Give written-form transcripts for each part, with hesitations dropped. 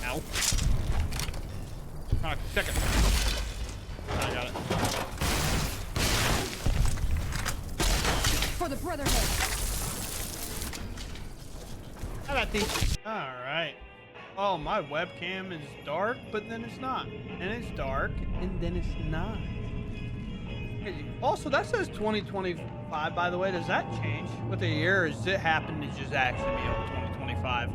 Ow. Oh, second. I got it. For the Brotherhood. How about these? All right. Oh, my webcam is dark, but then it's not. And it's dark, and then it's not. Also, that says 2025, by the way. Does that change with the year, or does it happen to just actually be on 2025?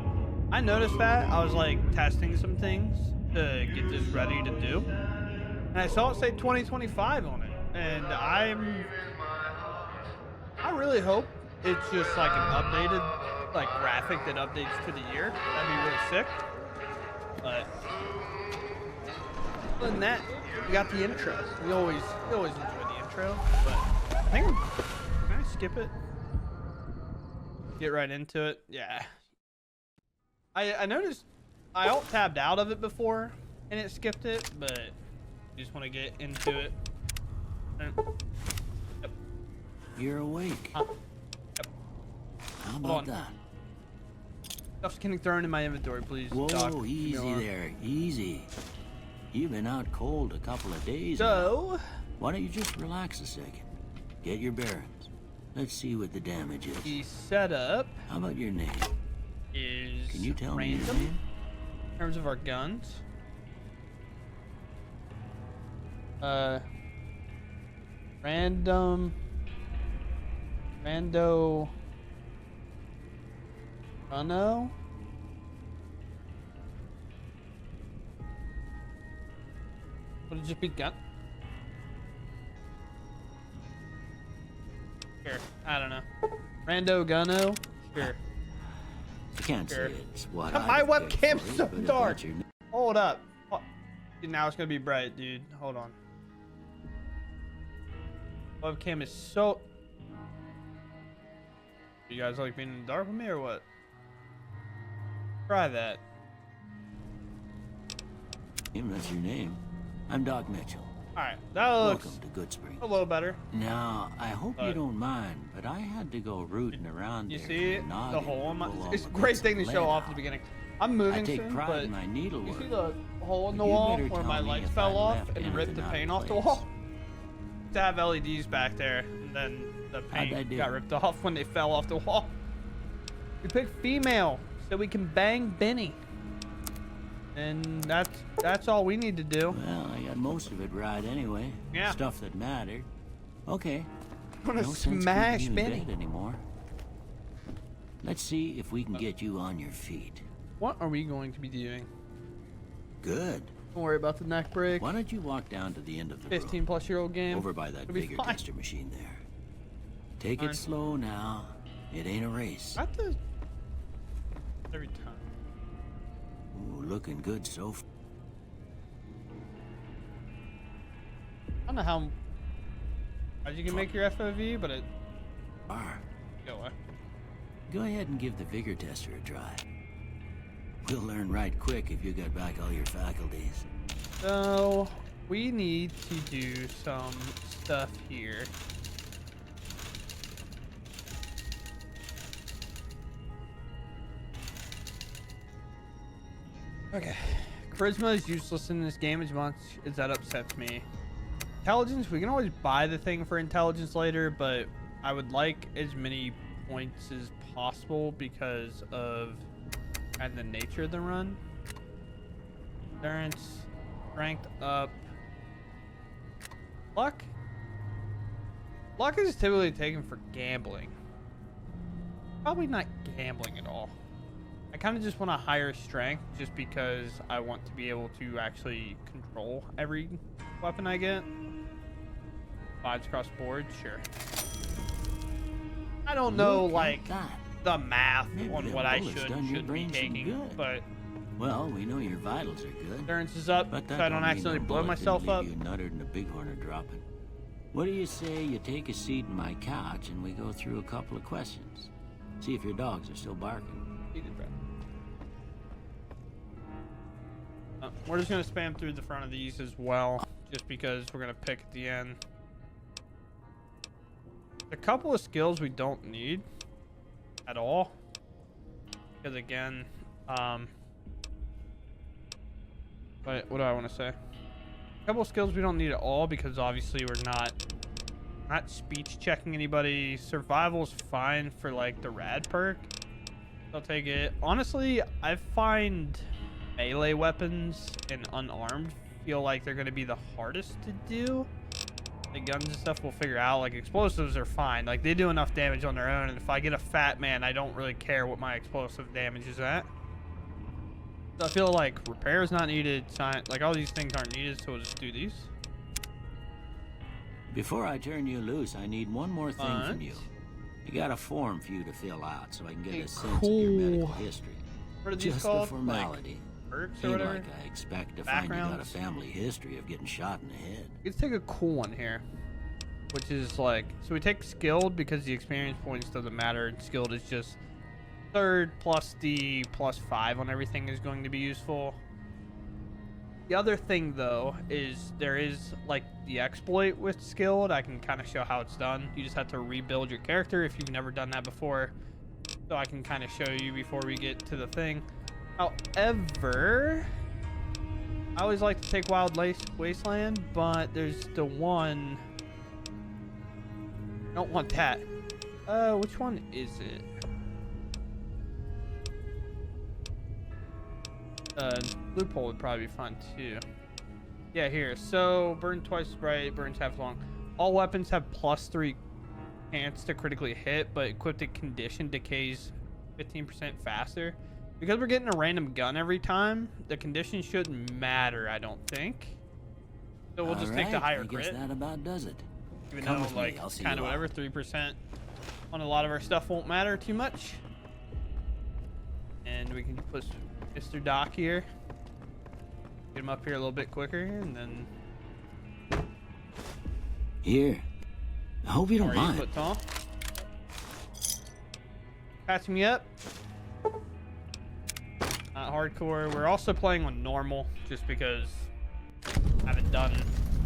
I noticed that. I was like testing some things to get this ready to do, and I saw it say 2025 on it. And I really hope it's just like an updated like graphic that updates to the year. That'd be really sick. But other than that, we got the intro. We always enjoy the intro. But I think can I skip it? Get right into it. Yeah. I noticed I alt tabbed out of it before and it skipped it, but I just want to get into it. Yep. You're awake. Yep. How about that? Stuff's getting thrown in my inventory, please. Whoa, Doc. easy there, easy. You've been out cold a couple of days So, now. Why don't you just relax a second? Get your bearings. Let's see what the damage is. the setup How about your name? is Can you tell me random your name? in terms of our guns. Rando. Runno. Would it just be gun? Sure. I don't know. Rando Gunno? Sure. I can't Sure. say it's what My I'd pick webcam's for you, so but if dark. that's your name- Hold up. Oh, now it's gonna be bright, dude. Hold on. Webcam is so... You guys like being in the dark with me or what? Try that. That's your name. I'm Doc Mitchell. Alright, that looks Welcome to Good Spring. a little better. Now, I hope you don't mind, but I had to go rooting around You there see for it? your The noggin hole in to my... pull all It's a the great bits thing to of show lead off at out. the beginning. I'm I moving take soon, pride but in my you needlework. see the hole in the You wall better where tell my me lights if fell I off left and ripped the anything out paint of off the place. wall? To have LEDs back there, and then the How'd I paint do? got ripped off when they fell off the wall. We picked female so we can bang Benny. And that's all we need to do. Well, I got most of it right anyway. Yeah. Stuff that mattered. Okay. I'm gonna No sense smash keeping you in Benny. bed anymore. Let's see if we can get you on your feet. What are we going to be doing? Good. Don't worry about the neck break. Why don't you walk down to the end of the 15-plus-year-old room, game. over by that It'll be vigor fine. tester machine there. Take Fine. it slow now. It ain't a race. Not the... Every time. Ooh, looking good so far. I don't know how you can make your FOV, but it... Go away. Go ahead and give the vigor tester a try. We'll learn right quick if you got back all your faculties. So, we need to do some stuff here. Okay. Charisma is useless in this game as much as that upsets me. Intelligence, we can always buy the thing for intelligence later, but I would like as many points as possible because of kind of the nature of the run. Endurance, ranked up. Luck? Luck is typically taken for gambling. Probably not gambling at all. I kind of just want a higher strength just because I want to be able to actually control every weapon I get. Vibes across board, sure. I don't know, Look at like, that. the math Maybe on them what I bullets should done and your shouldn't be brain some taking, good. but Well, we know your vitals are good. endurance is up, But so that I don't mean accidentally them blow bullets myself didn't up. leave you nuttered and a bighorn are dropping. What do you say you take a seat in my couch and we go through a couple of questions? See if your dogs are still barking. We're just gonna spam through the front of these as well, just because we're gonna pick at the end. A couple of skills we don't need at all, because again, what do I want to say? A couple skills we don't need at all because obviously we're not speech checking anybody. Survival's fine for like the rad perk. I'll take it. Honestly, I find melee weapons and unarmed feel like they're going to be the hardest to do. The guns and stuff we'll figure out. Like explosives are fine. Like they do enough damage on their own. And if I get a fat man, I don't really care what my explosive damage is at. So I feel like repair is not needed. Like all these things aren't needed. So we'll just do these. Before I turn you loose, I need one more thing from you. You got a form for you to fill out so I can get a sense of your medical history. What are these Just called? a formality. Like perks or Ain't whatever? like I expect to find you got a family history of getting shot in the head. Let's take a cool one here, which is like, so we take skilled because the experience points doesn't matter, and skilled is just third plus the plus 5 on everything is going to be useful. The other thing though is there is like the exploit with skilled. I can kind of show how it's done. You just have to rebuild your character if you've never done that before. So I can kind of show you before we get to the thing. However, I always like to take Wild Wasteland, but there's the one. I don't want that. Which one is it? Loophole would probably be fun too. Yeah, here. So burn twice as bright, burns half as long. All weapons have +3 chance to critically hit, but equipped in condition decays 15% faster. Because we're getting a random gun every time, the condition shouldn't matter, I don't think. So we'll just take the higher crit. I guess that about does it. Even though, like, kind of whatever, 3% on a lot of our stuff won't matter too much. And we can put Mr. Doc here. Get him up here a little bit quicker, and then... Here. I hope you don't mind. Patch me up. Not hardcore. We're also playing on normal, just because I haven't done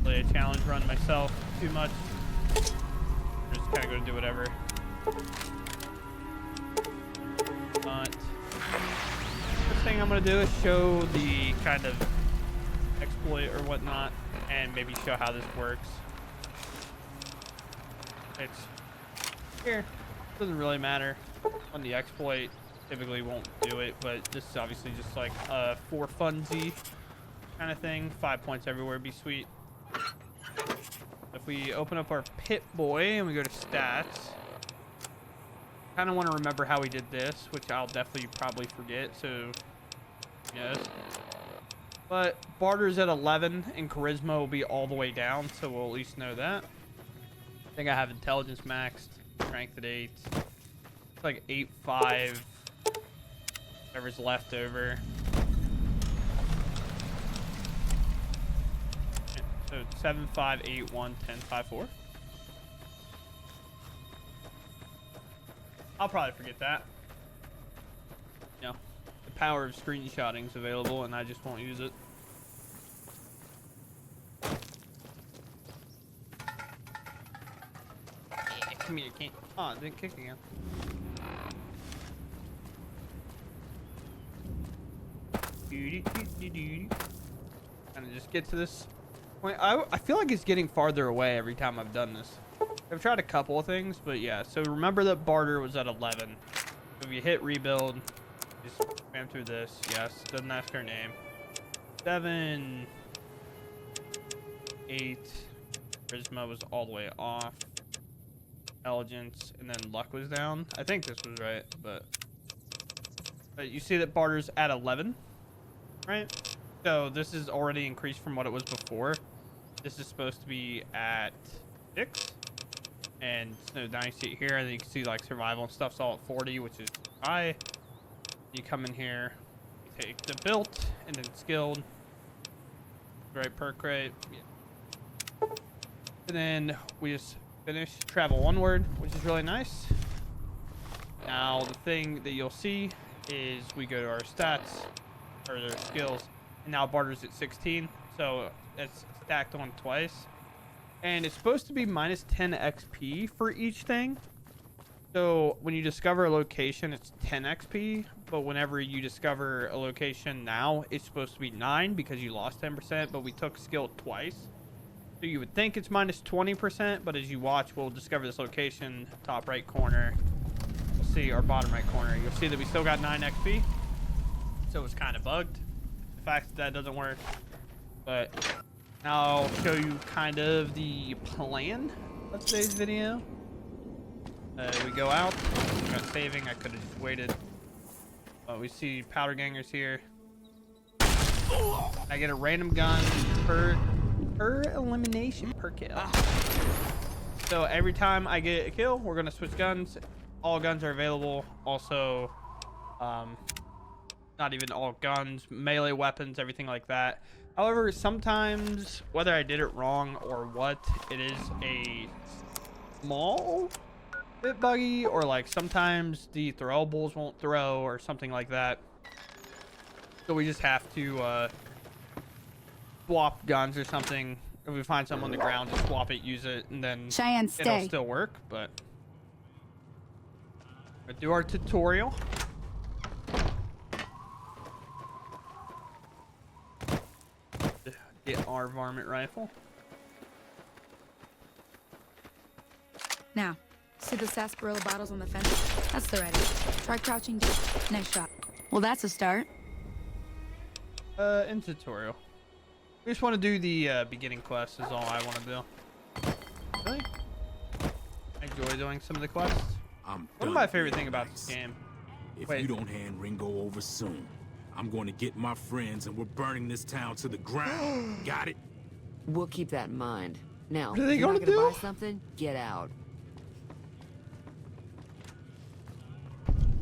really a challenge run myself too much. We're just kind of going to do whatever. But first thing I'm going to do is show the kind of exploit or whatnot, and maybe show how this works. It's here. Doesn't really matter on the exploit. Typically won't do it, but this is obviously just like a for funsy kind of thing. 5 points everywhere would be sweet. If we open up our Pit Boy and we go to stats, kind of want to remember how we did this, which I'll definitely probably forget. So yes, but barter's at 11 and charisma will be all the way down, so we'll at least know that. I think I have intelligence maxed, strength at 8. It's like 8-5. Whatever's left over. So 7, 5, 8, 1, 10, 5, 4. I'll probably forget that. You know, the power of screenshotting is available, and I just won't use it. Yeah, come here, can't. Oh, it didn't kick again. Kind of just get to this point. I feel like it's getting farther away every time I've done this. I've tried a couple of things, but yeah. So remember that barter was at 11. So if you hit rebuild, just spam through this. Yes, doesn't ask her name. 7, 8. Charisma was all the way off. Intelligence, and then luck was down. I think this was right, but you see that barter's at 11. Right, so this is already increased from what it was before. This is supposed to be at 6, and so now you see it here, and you can see like survival and stuff's all at 40, which is high. You come in here, you take the built, and then skilled, right perk rate, yeah. And then we just finish travel onward, which is really nice. Now the thing that you'll see is we go to our stats. Or their skills, and now barter's at 16, so it's stacked on twice, and it's supposed to be minus 10 XP for each thing. So when you discover a location, it's 10 XP, but whenever you discover a location now, it's supposed to be 9 because you lost 10%, but we took skill twice. So you would think it's minus 20%, but as you watch, we'll discover this location, top right corner. We'll see our bottom right corner. You'll see that we still got 9 XP. So it's kind of bugged. The fact that doesn't work. But now I'll show you kind of the plan of today's video. We go out. We got saving. I could have just waited. But we see powder gangers here. I get a random gun per elimination, per kill. So every time I get a kill, we're gonna switch guns. All guns are available. Also, not even all guns, melee weapons, everything like that. However, sometimes, whether I did it wrong or what, it is a small bit buggy, or like sometimes the throwables won't throw or something like that. So we just have to swap guns or something. If we find something on the ground, just swap it, use it, and then Cheyenne, it'll stay. still work. But we'll do our tutorial. Get our varmint rifle. Now, see the sarsaparilla bottles on the fence? That's the ready. Try crouching down. Nice shot. Well, that's a start. In tutorial. We just want to do the beginning quest is all I want to do. Really? I enjoy doing some of the quests. One of my favorite things about this game. If Wait. you don't hand Ringo over soon, I'm going to get my friends and we're burning this town to the ground. Got it? We'll keep that in mind. Now, What are they if you're gonna not gonna do? buy something, get out.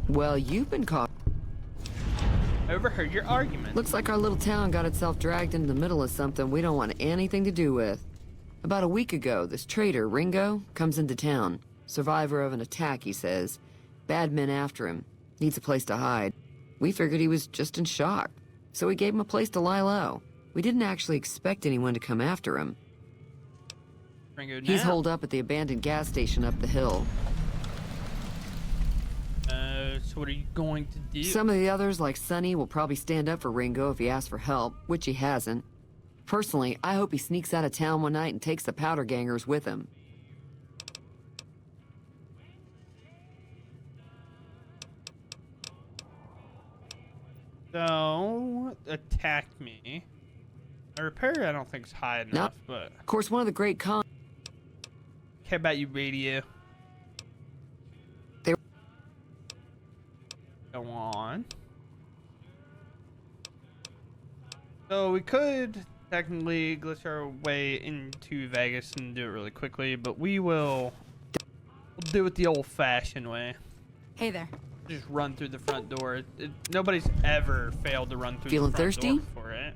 Well, you've been caught. I overheard your argument. Looks like our little town got itself dragged into the middle of something we don't want anything to do with. About a week ago, this traitor, Ringo, comes into town. Survivor of an attack, he says. Bad men after him. Needs a place to hide. We figured he was just in shock, so we gave him a place to lie low. We didn't actually expect anyone to come after him. Ringo He's now. holed up at the abandoned gas station up the hill. So what are you going to do? Some of the others, like Sonny, will probably stand up for Ringo if he asks for help, which he hasn't. Personally, I hope he sneaks out of town one night and takes the powder gangers with him. So, attacked me. My repair I don't think is high enough, but Of course, one of the great cons... care about you, radio. They- Go on. So we could technically glitch our way into Vegas and do it really quickly, but we'll do it the old-fashioned way. Hey there. Just run through the front door. Nobody's ever failed to run through Feeling the front thirsty? door before, right?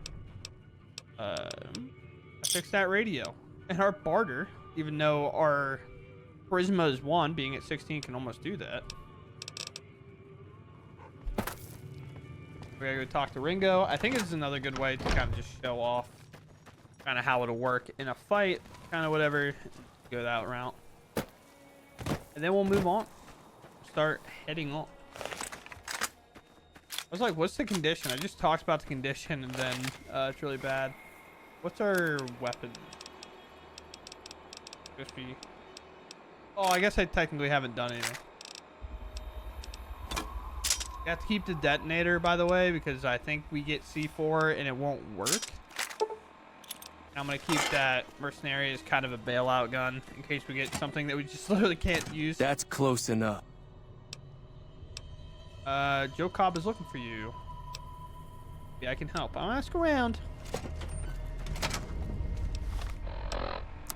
I fixed that radio. And our barter, even though our charisma is 1, being at 16 can almost do that. We gotta go talk to Ringo. I think this is another good way to kind of just show off kind of how it'll work in a fight, kind of whatever. Go that route. And then we'll move on. Start heading on. I was like, what's the condition? I just talked about the condition and then it's really bad. What's our weapon? Just be... Oh, I guess I technically haven't done anything. You have to keep the detonator, by the way, because I think we get C4 and it won't work. I'm going to keep that mercenary as kind of a bailout gun in case we get something that we just literally can't use. That's close enough. Joe Cobb is looking for you. Yeah, I can help. I'll ask around.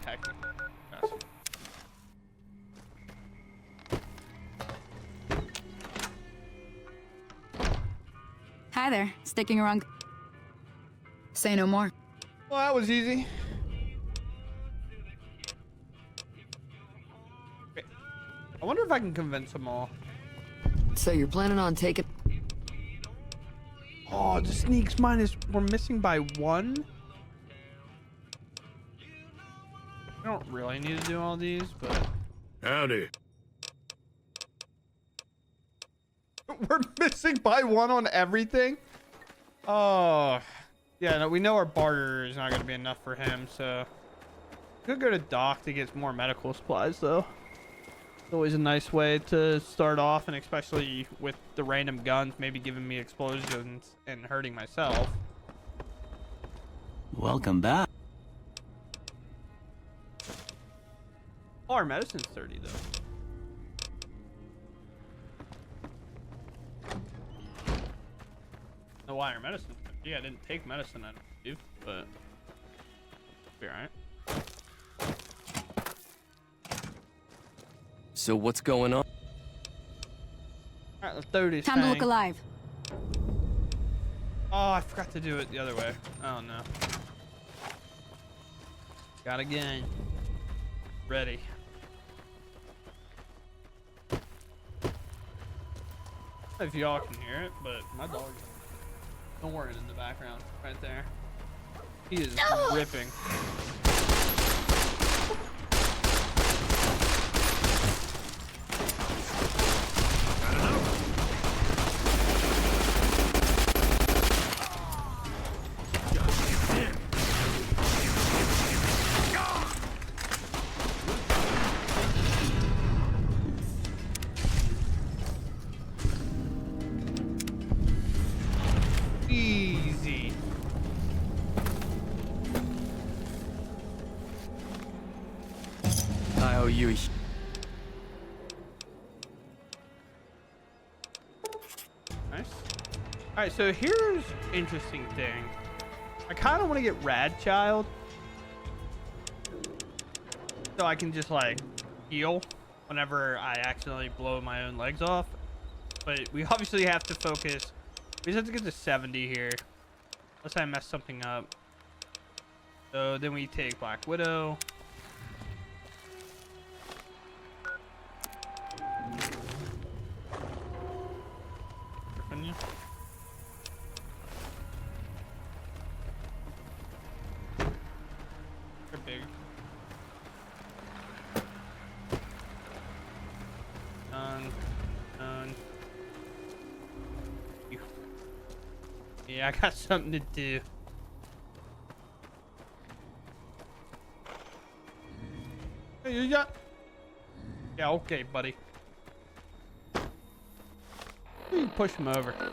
Heck. Awesome. Hi there. Sticking around. Say no more. Well, that was easy. Okay. I wonder if I can convince them all. So you're planning on taking... Oh, the sneaks minus. We're missing by 1. I don't really need to do all these, but. Howdy. We're missing by 1 on everything. Oh, yeah. No, we know our barter is not going to be enough for him, so could go to Doc to get more medical supplies, though. It's always a nice way to start off, and especially with the random guns, maybe giving me explosions and hurting myself. Welcome back. Oh, our medicine's 30, though. No, why our medicine? Yeah, I didn't take medicine, I don't do, but be alright. So what's going on? Alright, let's do this Time to look thing. alive. Oh, I forgot to do it the other way. Oh no. Got a gun. Ready. If y'all can hear it, but my dog's snoring in the background right there. He is ripping. Easy. I owe you a Nice. Alright, so here's interesting thing. I kind of want to get Rad Child. So I can just like heal whenever I accidentally blow my own legs off. But we obviously have to focus. We just have to get to 70 here. Unless I mess something up. So then we take Black Widow. They're big. Done. Yeah, I got something to do. Hey, you got? Yeah, okay, buddy. You push him over. I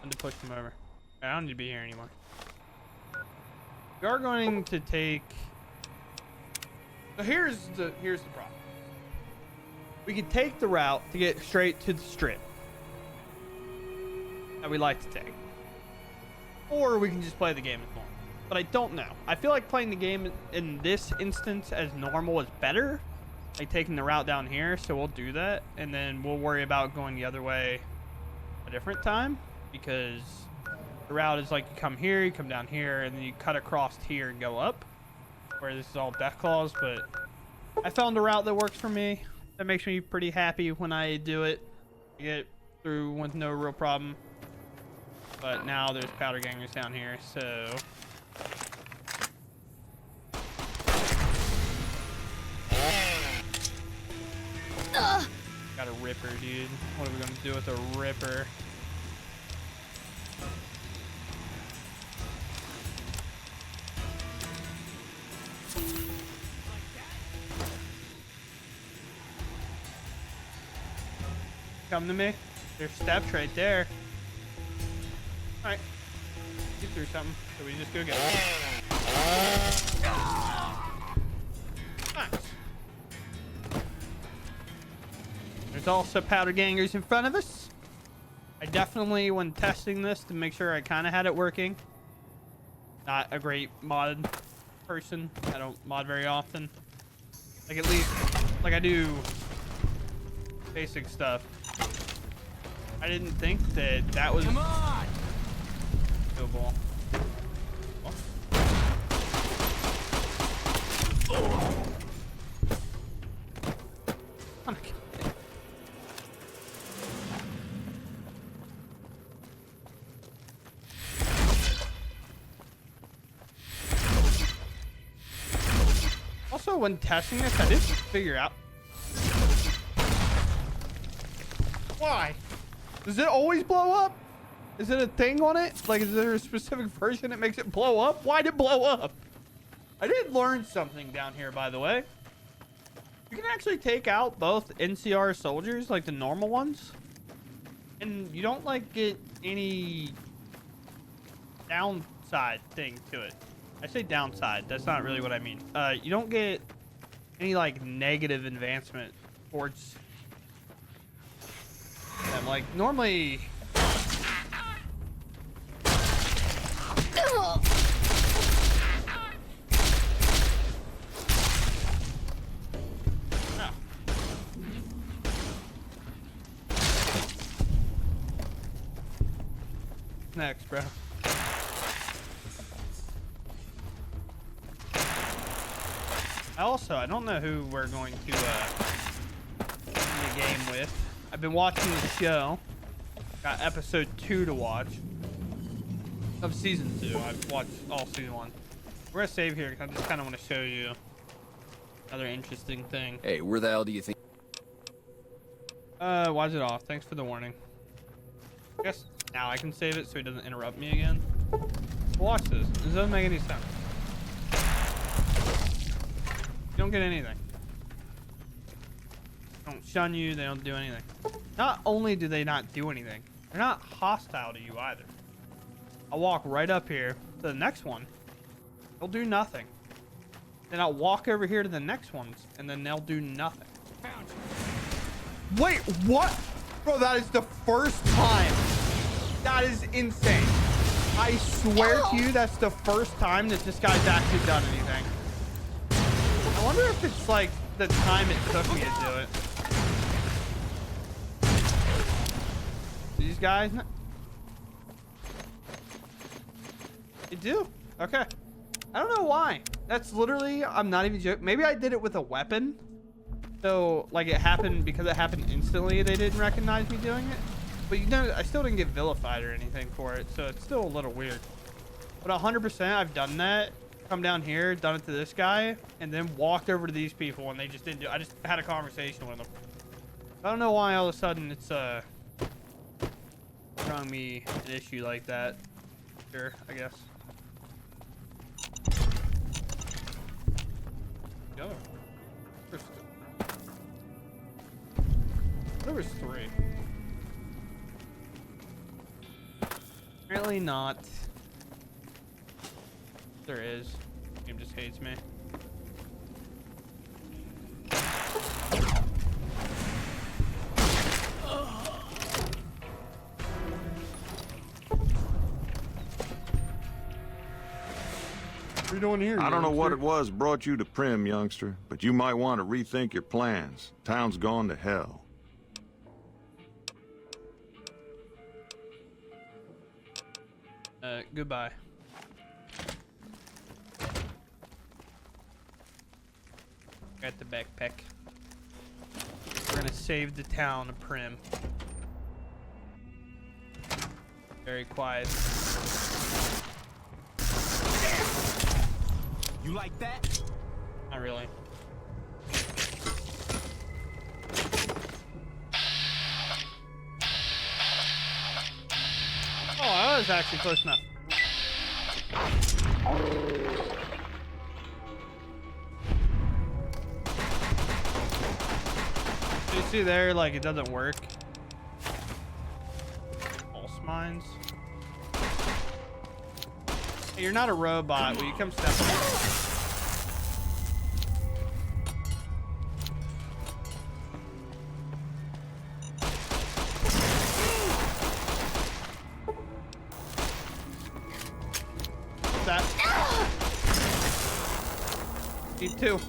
need to push him over. I don't need to be here anymore. We are going to take. So here's the problem. We can take the route to get straight to the strip that we like to take. Or we can just play the game as normal. But I don't know. I feel like playing the game in this instance as normal is better. Like taking the route down here, so we'll do that. And then we'll worry about going the other way a different time. Because the route is like you come here, you come down here, and then you cut across here and go up. Where this is all death claws, but I found a route that works for me. That makes me pretty happy when I do it. I get through with no real problem. But now there's powder gangers down here, so got a ripper, dude. What are we gonna do with a ripper? Come to me. There's steps right there. Alright. You threw something, so we just go get it. Nice. There's also powder gangers in front of us. I definitely, when testing this to make sure I kind of had it working. Not a great mod person. I don't mod very often. Like at least, like I do basic stuff. I didn't think that was doable. Also, when testing this, I did figure out why Does it always blow up? Is it a thing on it? Like, is there a specific version that makes it blow up? Why'd it blow up? I did learn something down here, by the way. You can actually take out both NCR soldiers, like the normal ones. And you don't, like, get any downside thing to it. I say downside. That's not really what I mean. You don't get any, like, negative advancement towards them. Like, normally... Next, bro. I don't know who we're going to in the game with. I've been watching the show. Got episode 2 to watch of season 2. I've watched all season 1. We're gonna save here because I just kind of want to show you another interesting thing. Hey, where the hell do you think? Why is it off? Thanks for the warning. I guess now I can save it so he doesn't interrupt me again. Watch this. This doesn't make any sense. You don't get anything. They don't shun you. They don't do anything. Not only do they not do anything, they're not hostile to you either. I'll walk right up here to the next one. They'll do nothing. Then I'll walk over here to the next ones, and then they'll do nothing. Wait, what? Bro, that is the first time. That is insane. I swear to you, that's the first time that this guy's actually done anything. I wonder if it's like the time it took me to do it. These guys, they do. Okay. I don't know why. That's literally, I'm not even joking. Maybe I did it with a weapon. So, like, it happened because it happened instantly. They didn't recognize me doing it. But, you know, I still didn't get vilified or anything for it. So, it's still a little weird. But 100%, I've done that. Come down here, done it to this guy, and then walked over to these people, and they just didn't do it. I just had a conversation with them. I don't know why all of a sudden it's, throwing me an issue like that. Sure, I guess. Go. There was 3. Apparently not. There is. Game just hates me. What are you doing here? I don't know what youngster? it was brought you to Prim, youngster, but you might want to rethink your plans. Town's gone to hell. Goodbye. Got the backpack. We're gonna save the town of Prim. Very quiet. You like that? Not really. Oh, I was actually close enough. You see there, like, it doesn't work. Pulse mines. Hey, you're not a robot. Will you come step up? That. Need 2.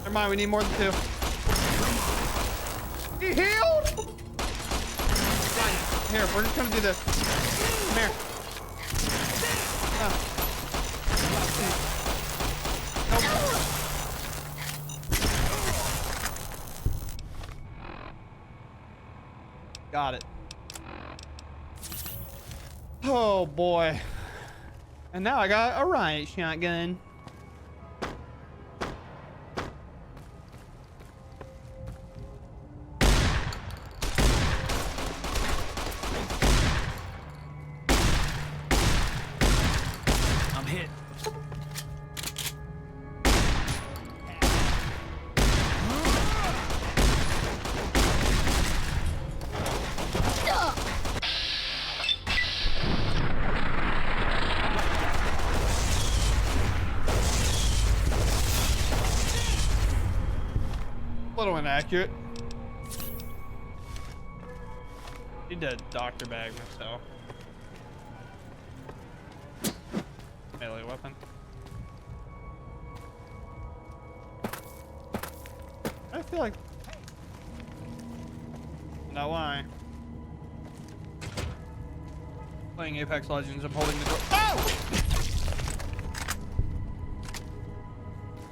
Never mind, we need more than 2. He healed! Here, we're just gonna do this. Come here. Nope. Got it. Oh boy. And now I got a riot shotgun. hit. A little inaccurate. Need to doctor bag myself. Melee weapon. I feel like not why. Playing Apex Legends, I'm holding the door. Oh!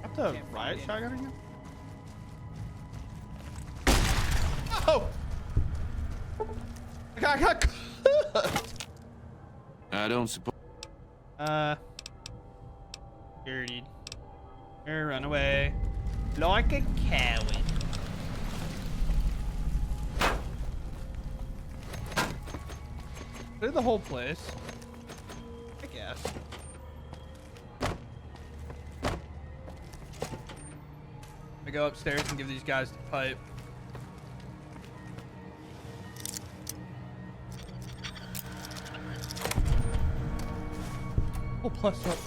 Have to riot shotgun again? Oh! I got cooked. I don't suppose. Dirty. Here, run away. Like a coward. Clear the whole place. I guess. I go upstairs and give these guys the pipe. Oh, plus up.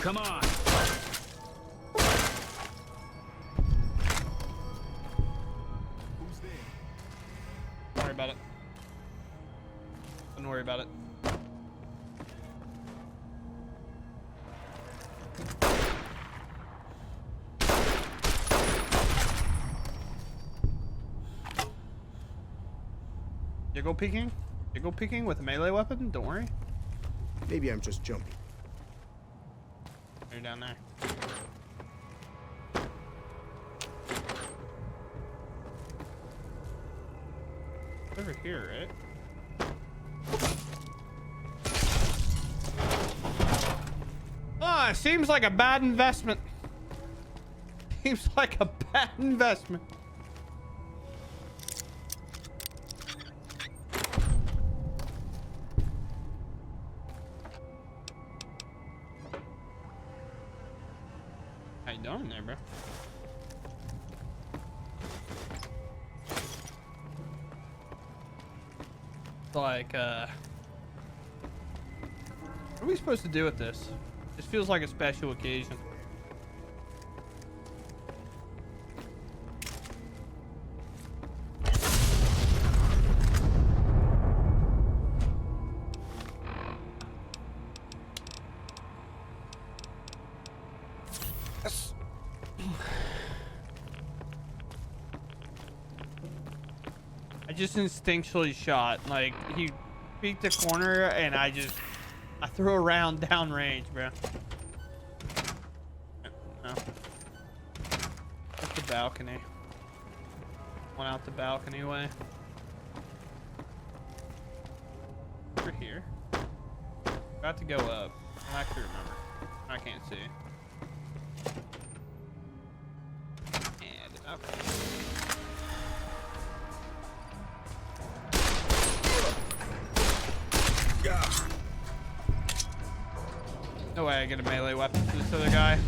Come on. Who's there? Don't worry about it. Don't worry about it. You go peeking? You go peeking with a melee weapon? Don't worry. Maybe I'm just jumpy. You're down there. Over here, right? Ah, it seems like a bad investment. Seems like a bad investment. How you doing there, bro? Like, what are we supposed to do with this? This feels like a special occasion. Yes. I just instinctually shot. Like, he peeked the corner and I threw a round downrange, bro. No. That's the balcony. One out the balcony way. Over here. About to go up. I actually remember. I can't see. And up. No way I get a melee weapon to this other guy.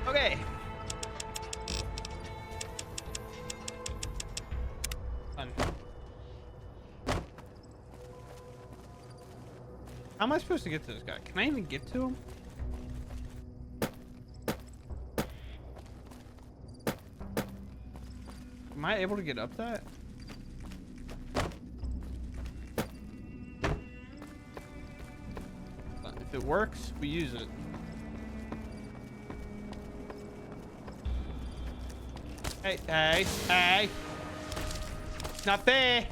Okay. Fun. How am I supposed to get to this guy? Can I even get to him? Am I able to get up that? If it works, we use it. Hey, hey, hey! Not fair!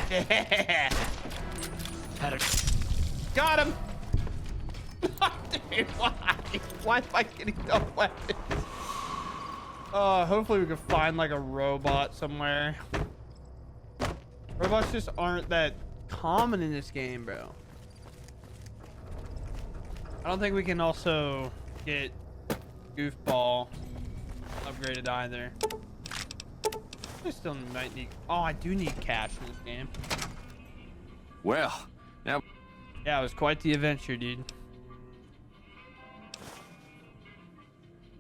Yeah! Got him! Dude, why? Why am I getting no weapons? Hopefully we can find like a robot somewhere. Robots just aren't that common in this game, bro. I don't think we can also get Goofball upgraded either. I still might need... Oh, I do need cash in this game. Well, now... Yeah, it was quite the adventure, dude.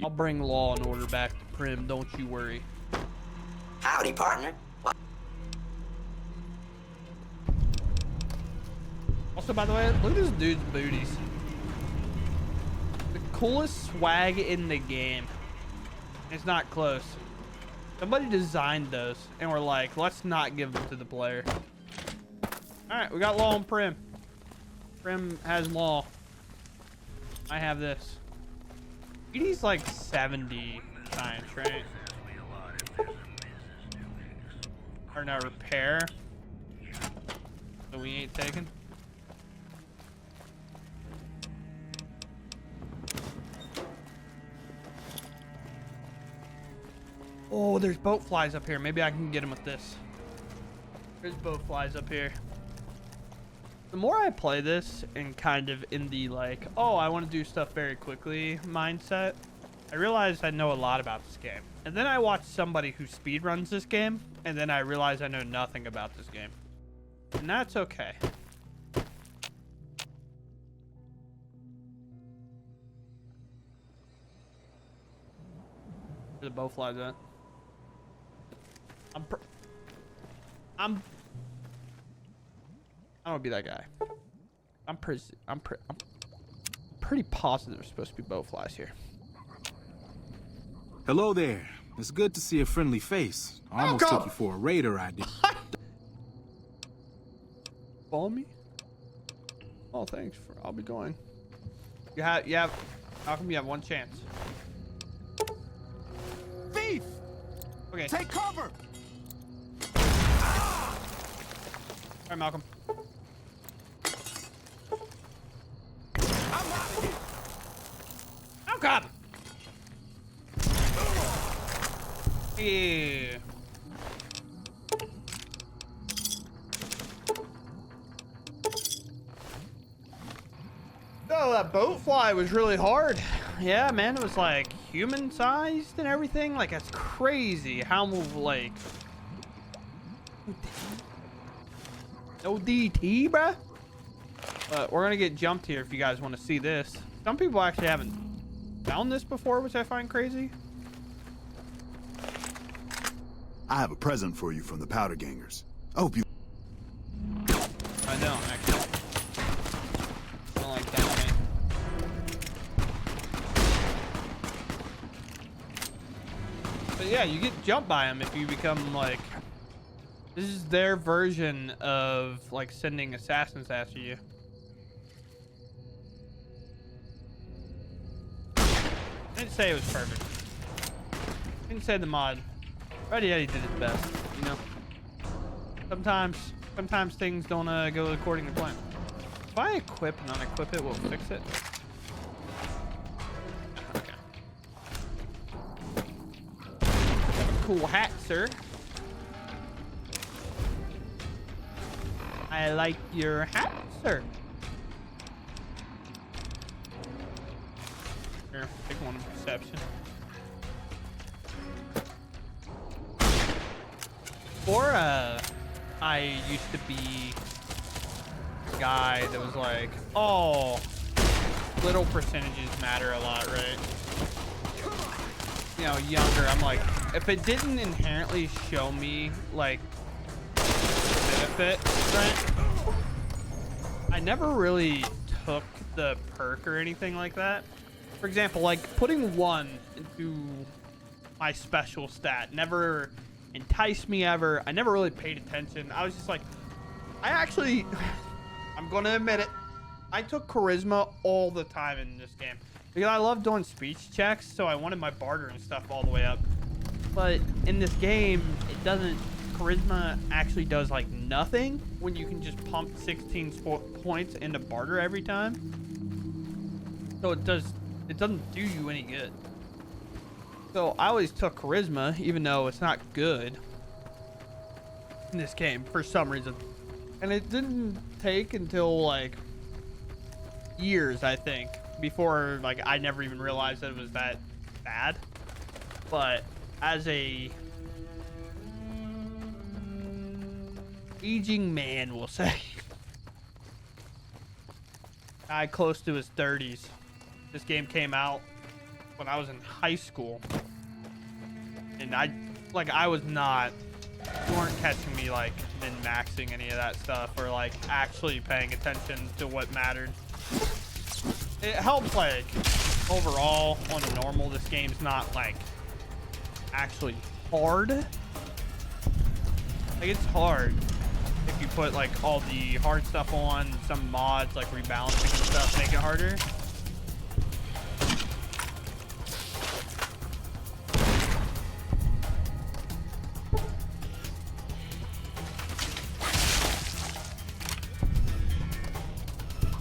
I'll bring law and order back to Prim, don't you worry. Howdy, partner. Also, by the way, look at this dude's booties. The coolest swag in the game. It's not close. Somebody designed those, and we're like, let's not give them to the player. Alright, we got law and Prim. Prim has law. I have this. He's like 70 science, right? Or no, repair. So we ain't taking. Oh, there's boat flies up here. Maybe I can get him with this. There's boat flies up here. The more I play this and kind of in the like, oh, I want to do stuff very quickly mindset, I realized I know a lot about this game. And then I watch somebody who speedruns this game, and then I realize I know nothing about this game. And that's okay. Where the bow flies at? I don't want to be that guy. I'm pretty positive there's supposed to be bow flies here. Hello there. It's good to see a friendly face. I almost took you for a raider, I did. Follow me? Oh, thanks. I'll be going. You have. How come you have one chance? Thief! Okay. Take cover! All right, Malcolm. Malcolm! Yeah. Oh, that boat fly was really hard. Yeah, man, it was like human sized and everything. Like, that's crazy how like no DT, bruh. But we're gonna get jumped here if you guys want to see this. Some people actually haven't found this before, which I find crazy. I have a present for you from the Powder Gangers. I hope you... I don't, actually. I don't like that, man. But yeah, you get jumped by them if you become, like... This is their version of, like, sending assassins after you. I didn't say it was perfect. I didn't say the mod. Ready Eddie did his best, you know? Sometimes things don't go according to plan. If I equip and unequip it, we'll fix it. Okay. Have a cool hat, sir. I like your hat, sir. Here, take one perception. Before, I used to be a guy that was like, oh, little percentages matter a lot, right? You know, younger, I'm like, if it didn't inherently show me, like, benefit, right? I never really took the perk or anything like that. For example, like, putting 1 into my special stat never enticed me ever. I never really paid attention. I was just like, I'm gonna admit it, I took charisma all the time in this game because I love doing speech checks, so I wanted my barter and stuff all the way up. But in this game, it doesn't. Charisma actually does like nothing when you can just pump 16 points into barter every time. So it doesn't do you any good. So I always took charisma, even though it's not good in this game for some reason. And it didn't take until like years, I think, before like I never even realized that it was that bad. But as a aging man, we'll say, guy close to his 30s, this game came out when I was in high school, and I was not, you weren't catching me like min-maxing any of that stuff or like actually paying attention to what mattered. It helps like overall on normal. This game's not like actually hard. Like it's hard if you put like all the hard stuff on. Some mods like rebalancing and stuff make it harder.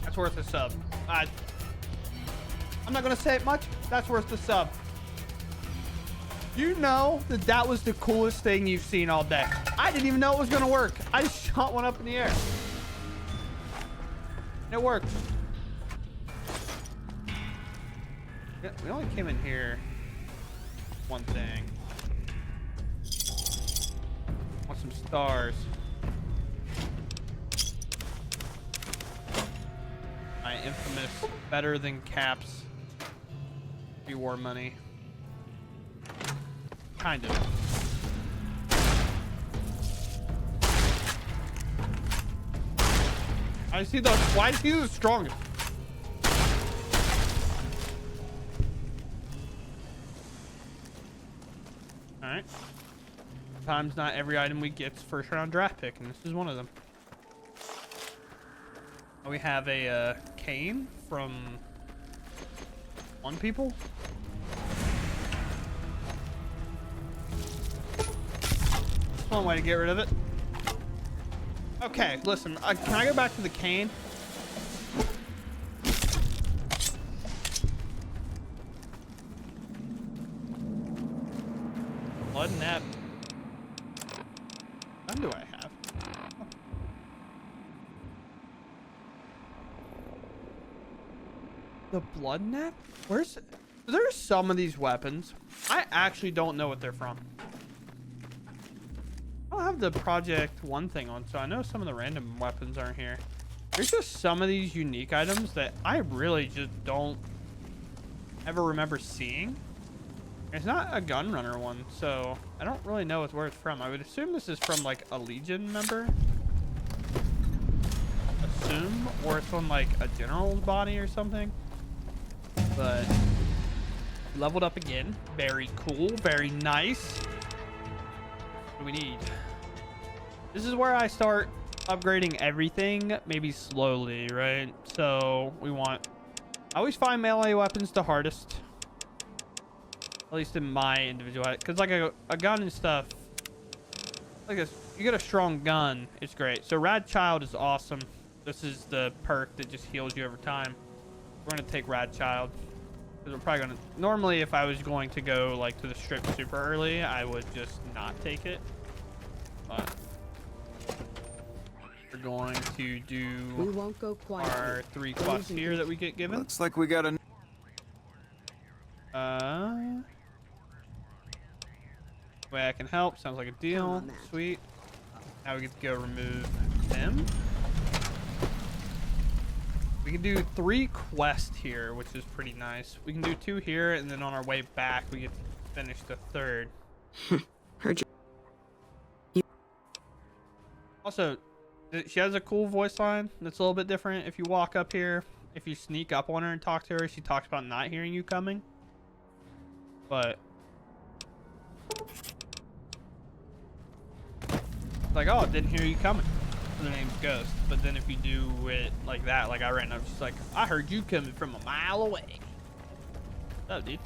That's worth a sub. I'm not gonna say it much. That's worth the sub. You know that was the coolest thing you've seen all day. I didn't even know it was gonna work. I just shot one up in the air. It worked. Yeah, we only came in here one thing. Want some stars. My infamous better than caps reward money. Kind of. I see the, why is he the strongest? Alright. Sometimes not every item we get's first round draft pick, and this is one of them. We have a cane from one people. That's one way to get rid of it. Okay, listen, can I go back to the cane? Blood net. What gun do I have? The blood net? Where's it? There's some of these weapons. I actually don't know what they're from. I don't have the Project 1 thing on, so I know some of the random weapons aren't here. There's just some of these unique items that I really just don't ever remember seeing. It's not a gun runner one, so I don't really know where it's from. I would assume this is from like a Legion member. Assume, or it's on like a general's body or something. But leveled up again. Very cool, very nice. What do we need? This is where I start upgrading everything, maybe slowly, right? So we want, I always find melee weapons the hardest, at least in my individual, because like a gun and stuff, like you get a strong gun, it's great. So Rad Child is awesome. This is the perk that just heals you over time. We're gonna take Rad Child. We're probably gonna, normally if I was going to go like to the strip super early, I would just not take it. But we're going to do we won't go our 3 quests here that we get given. Looks like we got a... Way I can help, sounds like a deal. Sweet. Now we get to go remove them. We can do 3 quests here, which is pretty nice. We can do 2 here, and then on our way back, we get to finish the 3rd. Heard you. Also, she has a cool voice line that's a little bit different. If you walk up here, if you sneak up on her and talk to her, she talks about not hearing you coming. But like, oh, didn't hear you coming. The name's Ghost. But then if you do it like that, like I ran up, she's like, I heard you coming from a mile away. What's up, dude?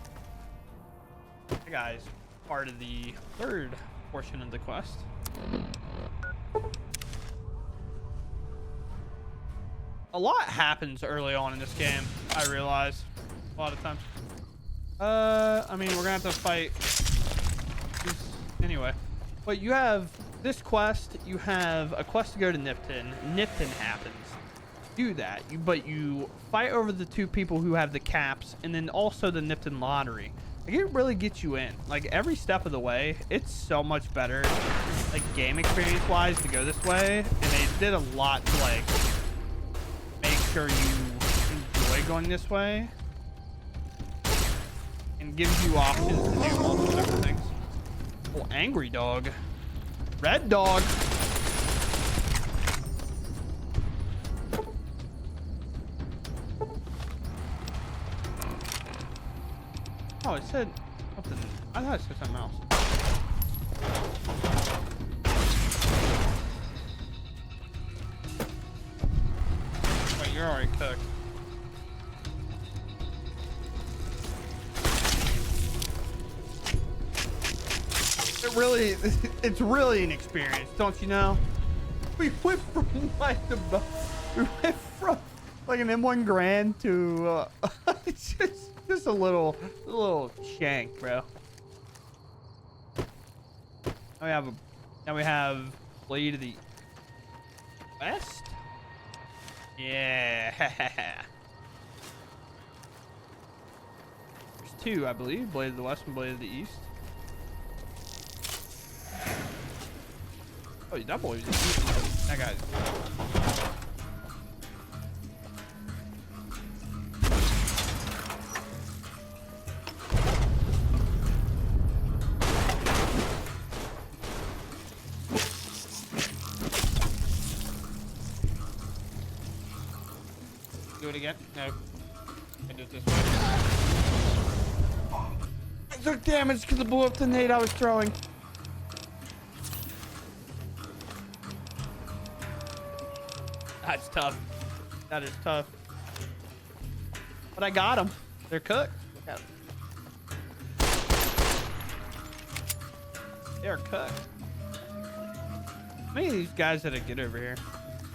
That guy's part of the 3rd portion of the quest. A lot happens early on in this game, I realize. A lot of times. I mean, we're gonna have to fight anyway. But you have this quest. You have a quest to go to Nipton. Nipton happens. Do that. But you fight over the 2 people who have the caps, and then also the Nipton lottery. Like, it really gets you in. Like, every step of the way, it's so much better, like, game experience-wise to go this way. And they did a lot to, like, make sure you enjoy going this way. And gives you options to do multiple different things. Oh, angry dog. Red dog. Oh, it said something. I thought it said something else. Wait, you're already cooked. It's really an experience, don't you know? We went from like an M1 Grand to just a little shank, bro. Now we have Blade of the West. Yeah. There's 2, I believe. Blade of the West and Blade of the East. Oh, that boy was just eating that guy. Do it again? No. I do it this way. I took damage because it blew up the nade I was throwing. That's tough. That is tough. But I got them. They're cooked. Look at them. They're cooked. How many of these guys did I get over here?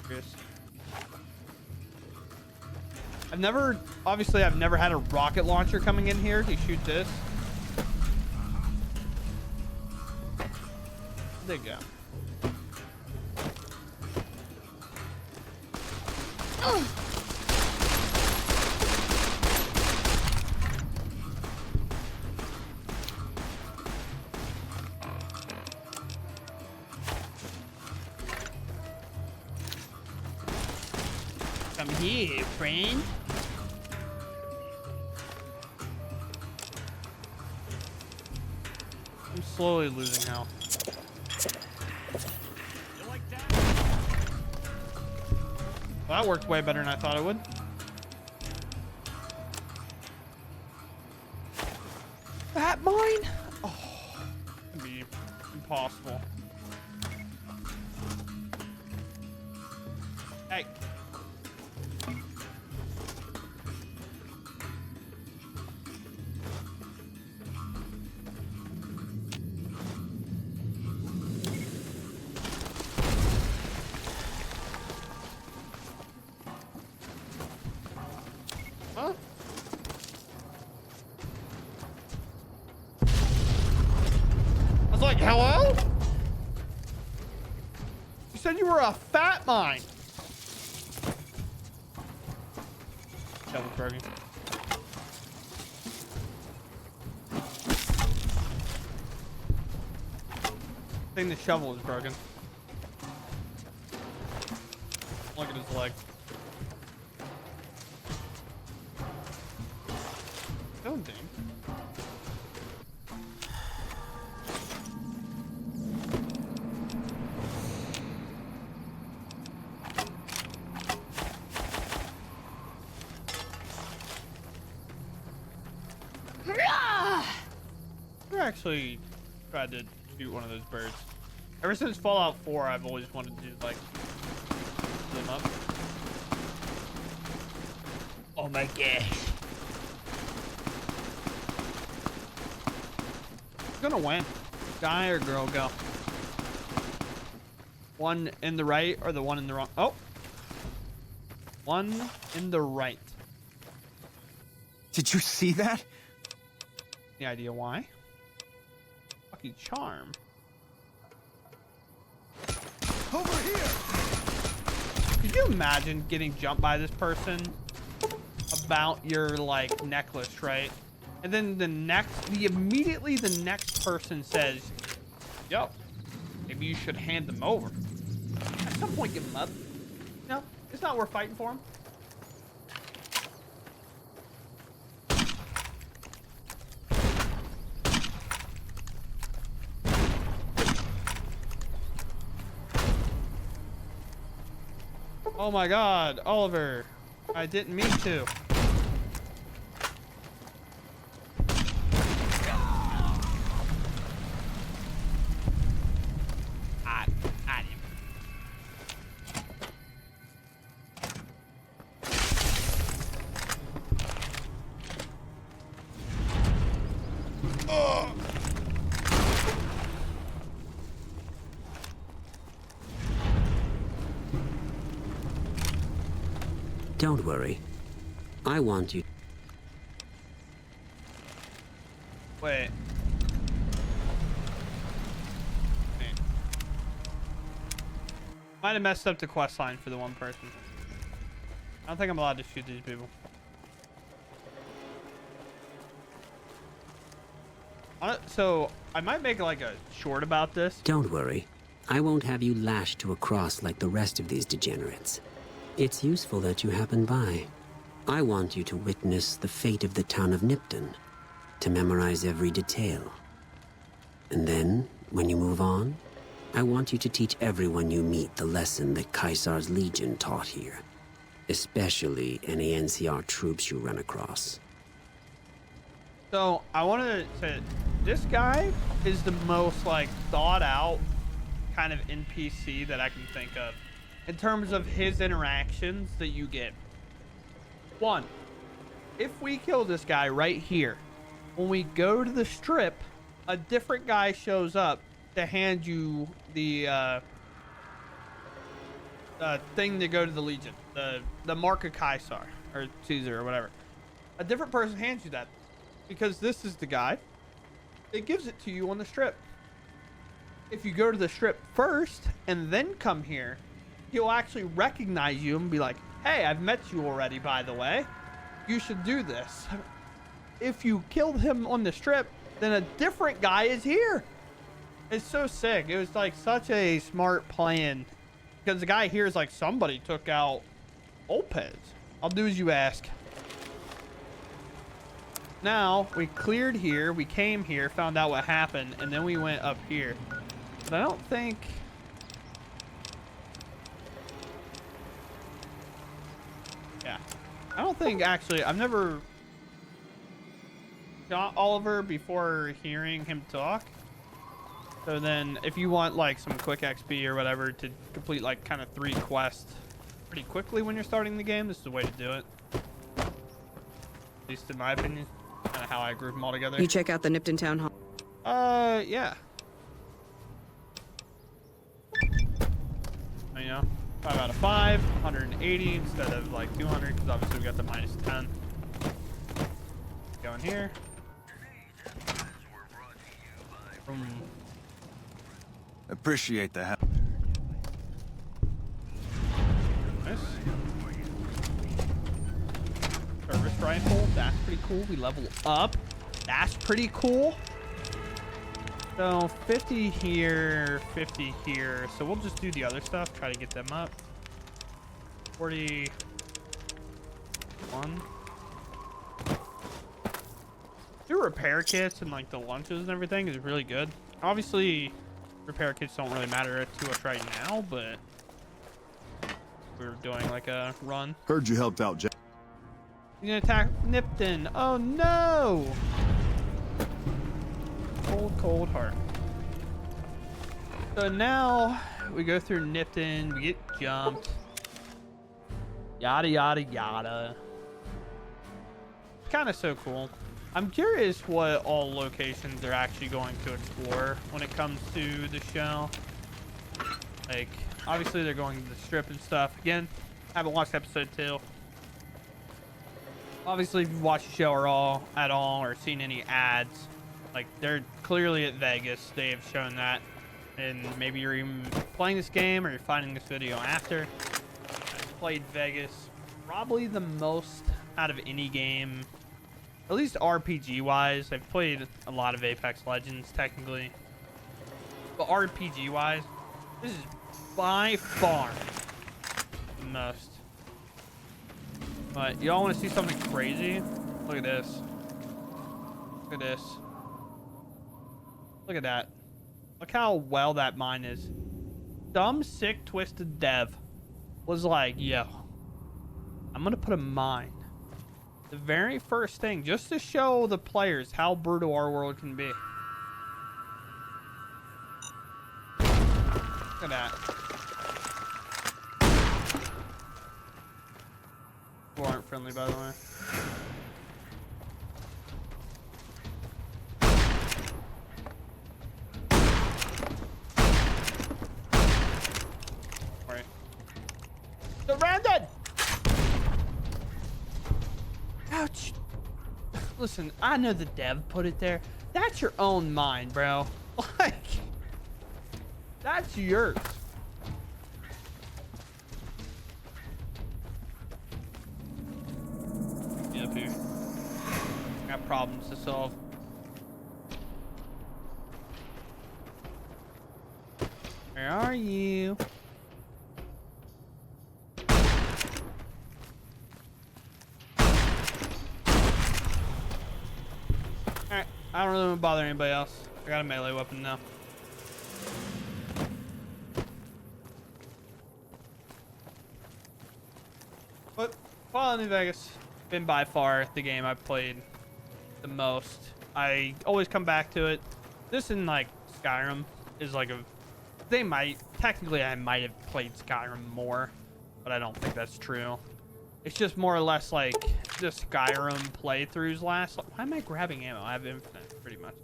Curious. I've never had a rocket launcher coming in here to shoot this. Where'd they go? Come here, friend. I'm slowly losing health. Well, that worked way better than I thought it would. That mine? Oh, it'd be impossible. Hey. Huh? I was like, hello? You said you were a fat mine. Shovel's broken. I think the shovel is broken. Look at his leg. Oh, dang. I actually tried to shoot one of those birds. Ever since Fallout 4, I've always wanted to, like, shoot them up. Oh my gosh. Who's gonna win? Guy or girl, go. One in the right or the one in the wrong? Oh. One in the right. Did you see that? Any idea why? Fucking charm. Over here! Could you imagine getting jumped by this person about your like necklace, right? And then immediately the next person says, yo, maybe you should hand them over. At some point, give them up. No, it's not worth fighting for them. Oh my God, Oliver. I didn't mean to. Don't worry. I want you. Wait. Might have messed up the quest line for the one person. I don't think I'm allowed to shoot these people. So I might make like a short about this. Don't worry. I won't have you lashed to a cross like the rest of these degenerates. It's useful that you happen by. I want you to witness the fate of the town of Nipton, to memorize every detail. And then, when you move on, I want you to teach everyone you meet the lesson that Caesar's Legion taught here, especially any NCR troops you run across. So I want to say this guy is the most like thought out kind of NPC that I can think of in terms of his interactions that you get. One, if we kill this guy right here, when we go to the strip, a different guy shows up to hand you the thing to go to the Legion, the mark of Caesar or Caesar or whatever. A different person hands you that because this is the guy that gives it to you on the strip. If you go to the strip first and then come here, he'll actually recognize you and be like, hey, I've met you already, by the way. You should do this. If you killed him on the strip, then a different guy is here. It's so sick. It was like such a smart plan. Because the guy here is like, somebody took out Opez. I'll do as you ask. Now, we cleared here. We came here, found out what happened, and then we went up here. But I don't think... Yeah. I don't think, actually, I've never shot Oliver before hearing him talk. So then, if you want, like, some quick XP or whatever to complete, like, kind of 3 quests pretty quickly when you're starting the game, this is the way to do it. At least in my opinion. Kind of how I group them all together. You check out the Nipton Town Hall? Yeah. You know, 5 out of 5, 180 instead of like 200, because obviously we got the minus 10. Go in here. Appreciate the help. Nice. Service rifle, that's pretty cool. We level up. That's pretty cool. So 50 here, 50 here. So we'll just do the other stuff, try to get them up. 41. Do repair kits and like the lunches and everything is really good. Obviously, repair kits don't really matter to us right now, but we're doing like a run. Heard you helped out, Jack. He's gonna attack Nipton. Oh no! Cold, cold heart. So now we go through Nipton, we get jumped. Yada, yada, yada. Kind of so cool. I'm curious what all locations they're actually going to explore when it comes to the show. Like, obviously they're going to the strip and stuff. Again, I haven't watched episode 2. Obviously, if you've watched the show at all or seen any ads, like they're clearly at Vegas. They have shown that, and maybe you're even playing this game or you're finding this video after. I've played Vegas probably the most out of any game, at least RPG wise. I've played a lot of Apex Legends technically, but RPG wise, this is by far the most. But y'all want to see something crazy? Look at this. Look at this. Look at that. Look how well that mine is. Dumb, sick, twisted dev was like, yo, I'm gonna put a mine. The very first thing, just to show the players how brutal our world can be. Look at that. People aren't friendly, by the way. Sorry. Surrounded! Ouch. Listen, I know the dev put it there. That's your own mine, bro. Like, that's yours. Get up here. Got problems to solve. Where are you? Alright, I don't really want to bother anybody else. I got a melee weapon now. But Fallout New Vegas been by far the game I've played the most. I always come back to it. This and like Skyrim is like I might have played Skyrim more, but I don't think that's true. It's just more or less like the Skyrim playthroughs last. Why am I grabbing ammo? I have infinite pretty much.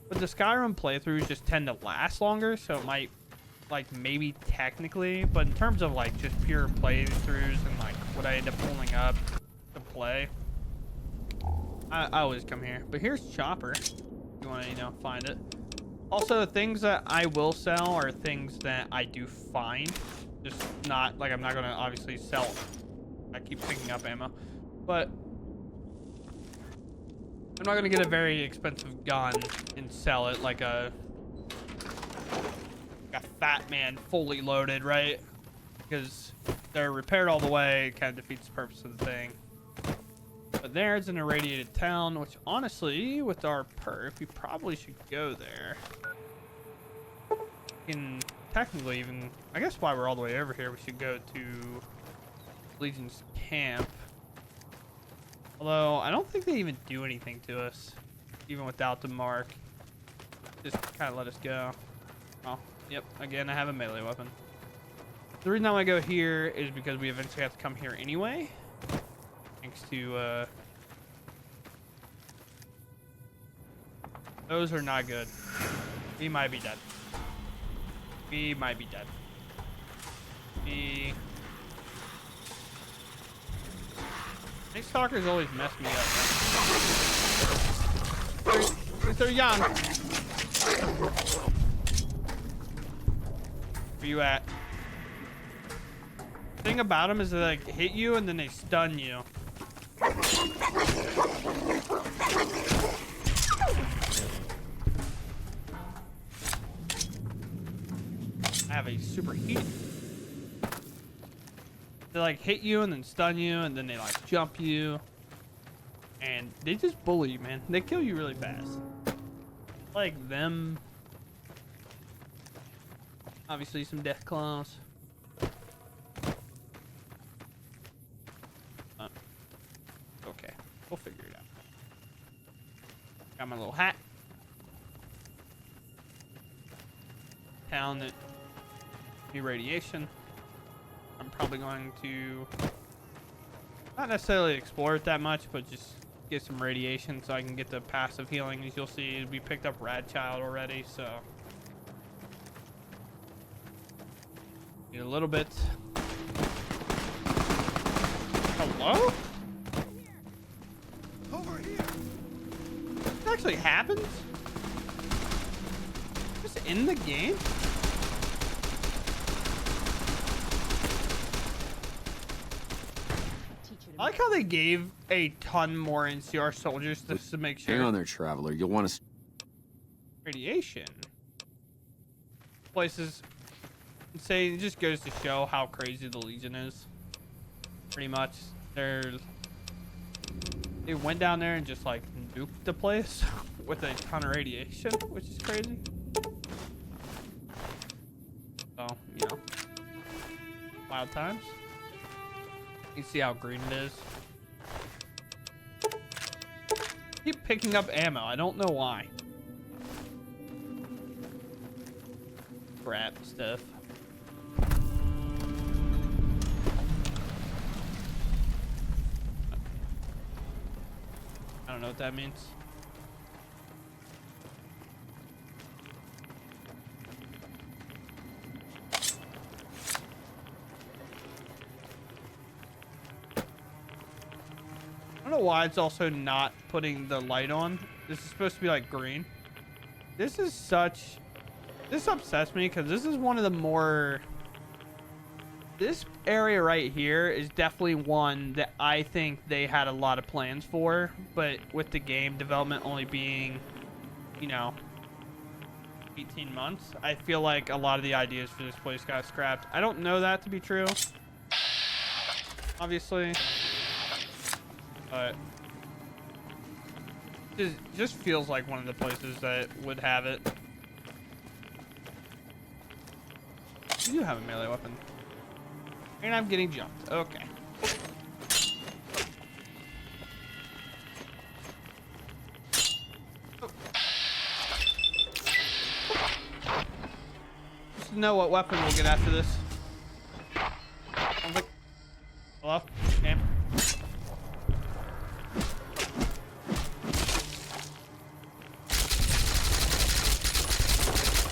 But the Skyrim playthroughs just tend to last longer, so it might, like, maybe technically, but in terms of like just pure playthroughs and like what I end up pulling up to play, I always come here. But here's Chopper. If you want to, find it. Also, things that I will sell are things that I do find. Just not like I'm not gonna obviously sell. I keep picking up ammo, but I'm not gonna get a very expensive gun and sell it like a fat man fully loaded, right? Because they're repaired all the way. It kind of defeats the purpose of the thing. But there's an irradiated town, which honestly, with our perk, we probably should go there. And technically, even I guess while we're all the way over here, we should go to Legion's camp. Although I don't think they even do anything to us, even without the mark. Just kind of let us go. Oh, yep. Again, I have a melee weapon. The reason I want to go here is because we eventually have to come here anyway. Thanks to those are not good. We might be dead. We might be dead. These stalkers always mess me up. They're young. Where you at? The thing about them is they like hit you and then they stun you. I have a super heat. They like hit you and then stun you and then they like jump you. And they just bully you, man. They kill you really fast. Like them. Obviously some death claws. Okay, we'll figure it out. Got my little hat. Town that need radiation. I'm probably going to not necessarily explore it that much, but just get some radiation so I can get the passive healing. As you'll see, we picked up Rad Child already, so need a little bit. Hello? actually happens? Just in the game? I like how they gave a ton more NCR soldiers just to make sure. Hang on there, traveler. You'll want to... Radiation. Places... Say, it just goes to show how crazy the Legion is. Pretty much. They went down there and just, like, nuked the place with a ton of radiation, which is crazy. So, you know. Wild times. You see how green it is. Keep picking up ammo. I don't know why. Crap stuff. I don't know what that means. I don't know why it's also not putting the light on. This is supposed to be like green. This upsets me because this is one of the more... This area right here is definitely one that I think they had a lot of plans for, but with the game development only being, you know, 18 months, I feel like a lot of the ideas for this place got scrapped. I don't know that to be true, obviously, but it just feels like one of the places that would have it. You do have a melee weapon. And I'm getting jumped. Okay. Oh. Just to know what weapon we'll get after this. Like... Hello? Game?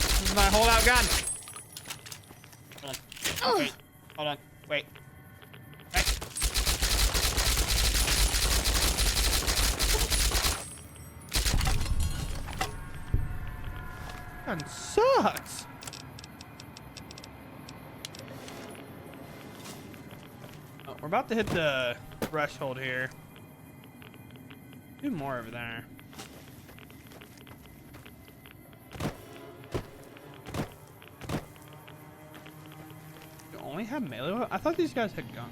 This is my holdout gun. Hold on. Wait. Hold on. Wait. Back. Gun sucks. Oh, we're about to hit the threshold here. Do more over there. Only have melee? I thought these guys had guns.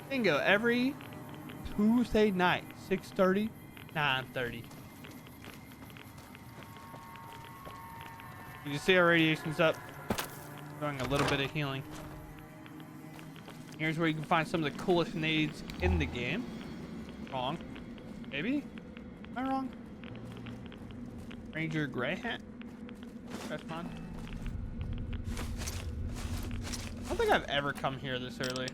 Bingo, every Tuesday night, 6:30, 9:30. You can see our radiation's up. Doing a little bit of healing. Here's where you can find some of the coolest nades in the game. Wrong. Maybe? Am I wrong? Ranger Gray Hat? That's fun. I don't think I've ever come here this early.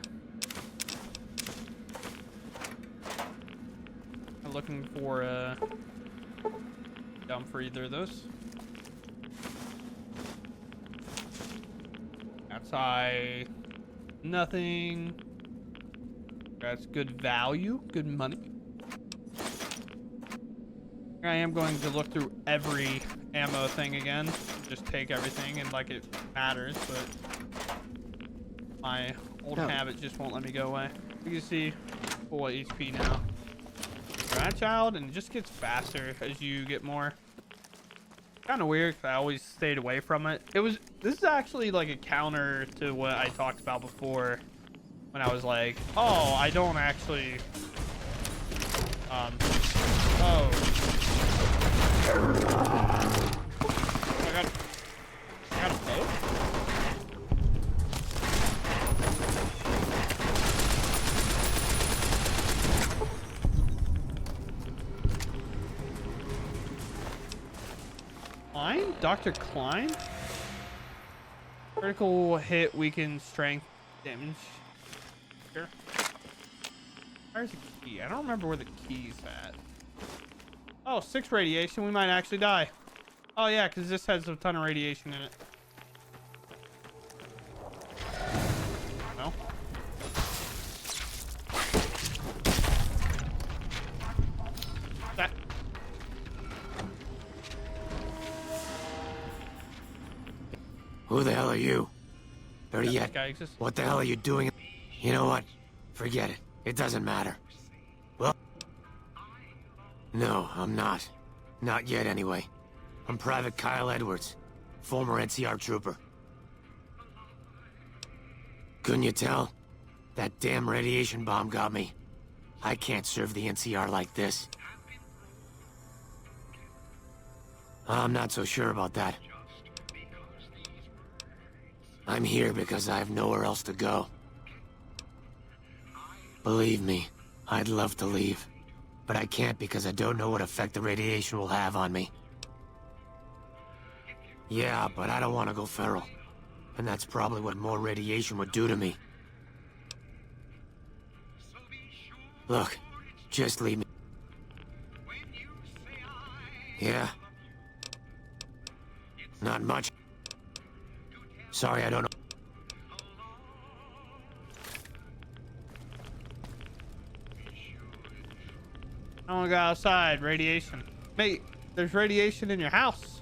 I'm looking for a dump for either of those. Outside, nothing. That's good value, good money. Here I am going to look through every ammo thing again. Just take everything and like it matters, but my old habit just won't let me go away. You can see full HP now. Grandchild, and it just gets faster as you get more. Kind of weird because I always stayed away from it. This is actually like a counter to what I talked about before when I was like, oh, I don't actually oh, I got a boat? Klein? Dr. Klein? Critical hit weakens strength damage. Sure. Where's the key? I don't remember where the key's at. Oh, 6 radiation. We might actually die. Oh, yeah, because this has a ton of radiation in it. No. That. Who the hell are you? Better yet, Guy exists. what the hell are you doing? You know what? Forget it. It doesn't matter. Well, no, I'm not. Not yet, anyway. I'm Private Kyle Edwards, former NCR trooper. Couldn't you tell? That damn radiation bomb got me. I can't serve the NCR like this. I'm not so sure about that. I'm here because I have nowhere else to go. Believe me, I'd love to leave. But I can't because I don't know what effect the radiation will have on me. Yeah, but I don't want to go feral. And that's probably what more radiation would do to me. Look, just leave me. Yeah. Not much. Sorry, I don't know. I want to go outside. Radiation. Mate, there's radiation in your house.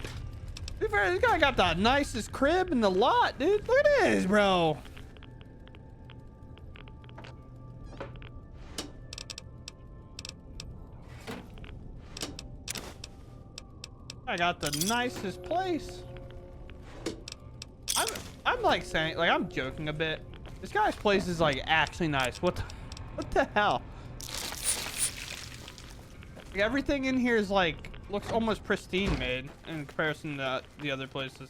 To be fair, this guy got the nicest crib in the lot, dude. Look at this, bro. I got the nicest place. I'm like saying, like, I'm joking a bit. This guy's place is like actually nice. What the hell? Like, everything in here is like looks almost pristine made in comparison to the other places.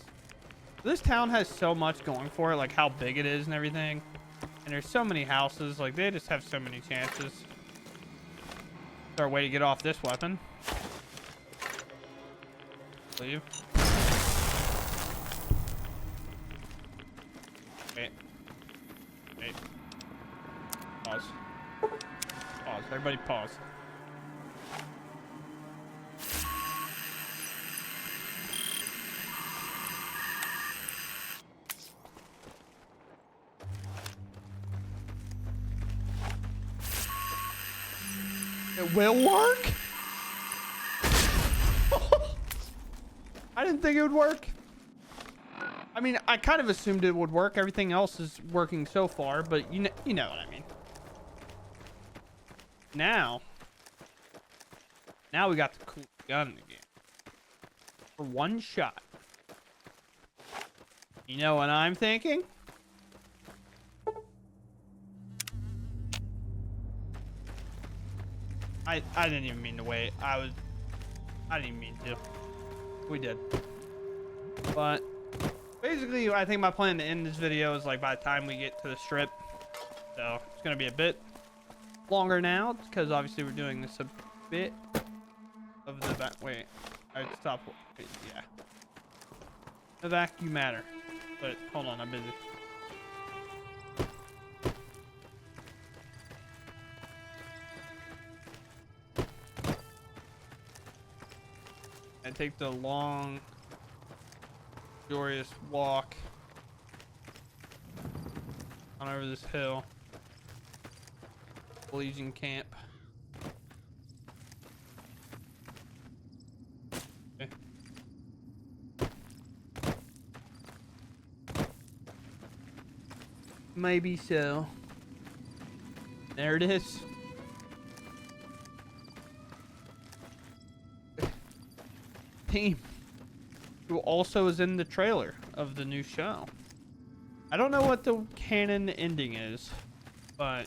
This town has so much going for it, like how big it is and everything. And there's so many houses, like they just have so many chances. Is there a way to get off this weapon? Leave. Wait. Wait. Pause. Pause. Everybody pause. It will work? I didn't think it would work. I mean, I kind of assumed it would work. Everything else is working so far, but you know what I mean. Now we got the cool gun in the game. For one shot. You know what I'm thinking? I didn't even mean to wait. I didn't even mean to. We did. But basically, I think my plan to end this video is like by the time we get to the strip. So it's gonna be a bit longer now because obviously we're doing this a bit of the back. Wait, I stop. Wait, yeah. The vacuum matter. But hold on, I'm busy. I take the long, glorious walk on over this hill. Legion camp. Okay. Maybe so. There it is. Team who also is in the trailer of the new show. I don't know what the canon ending is, but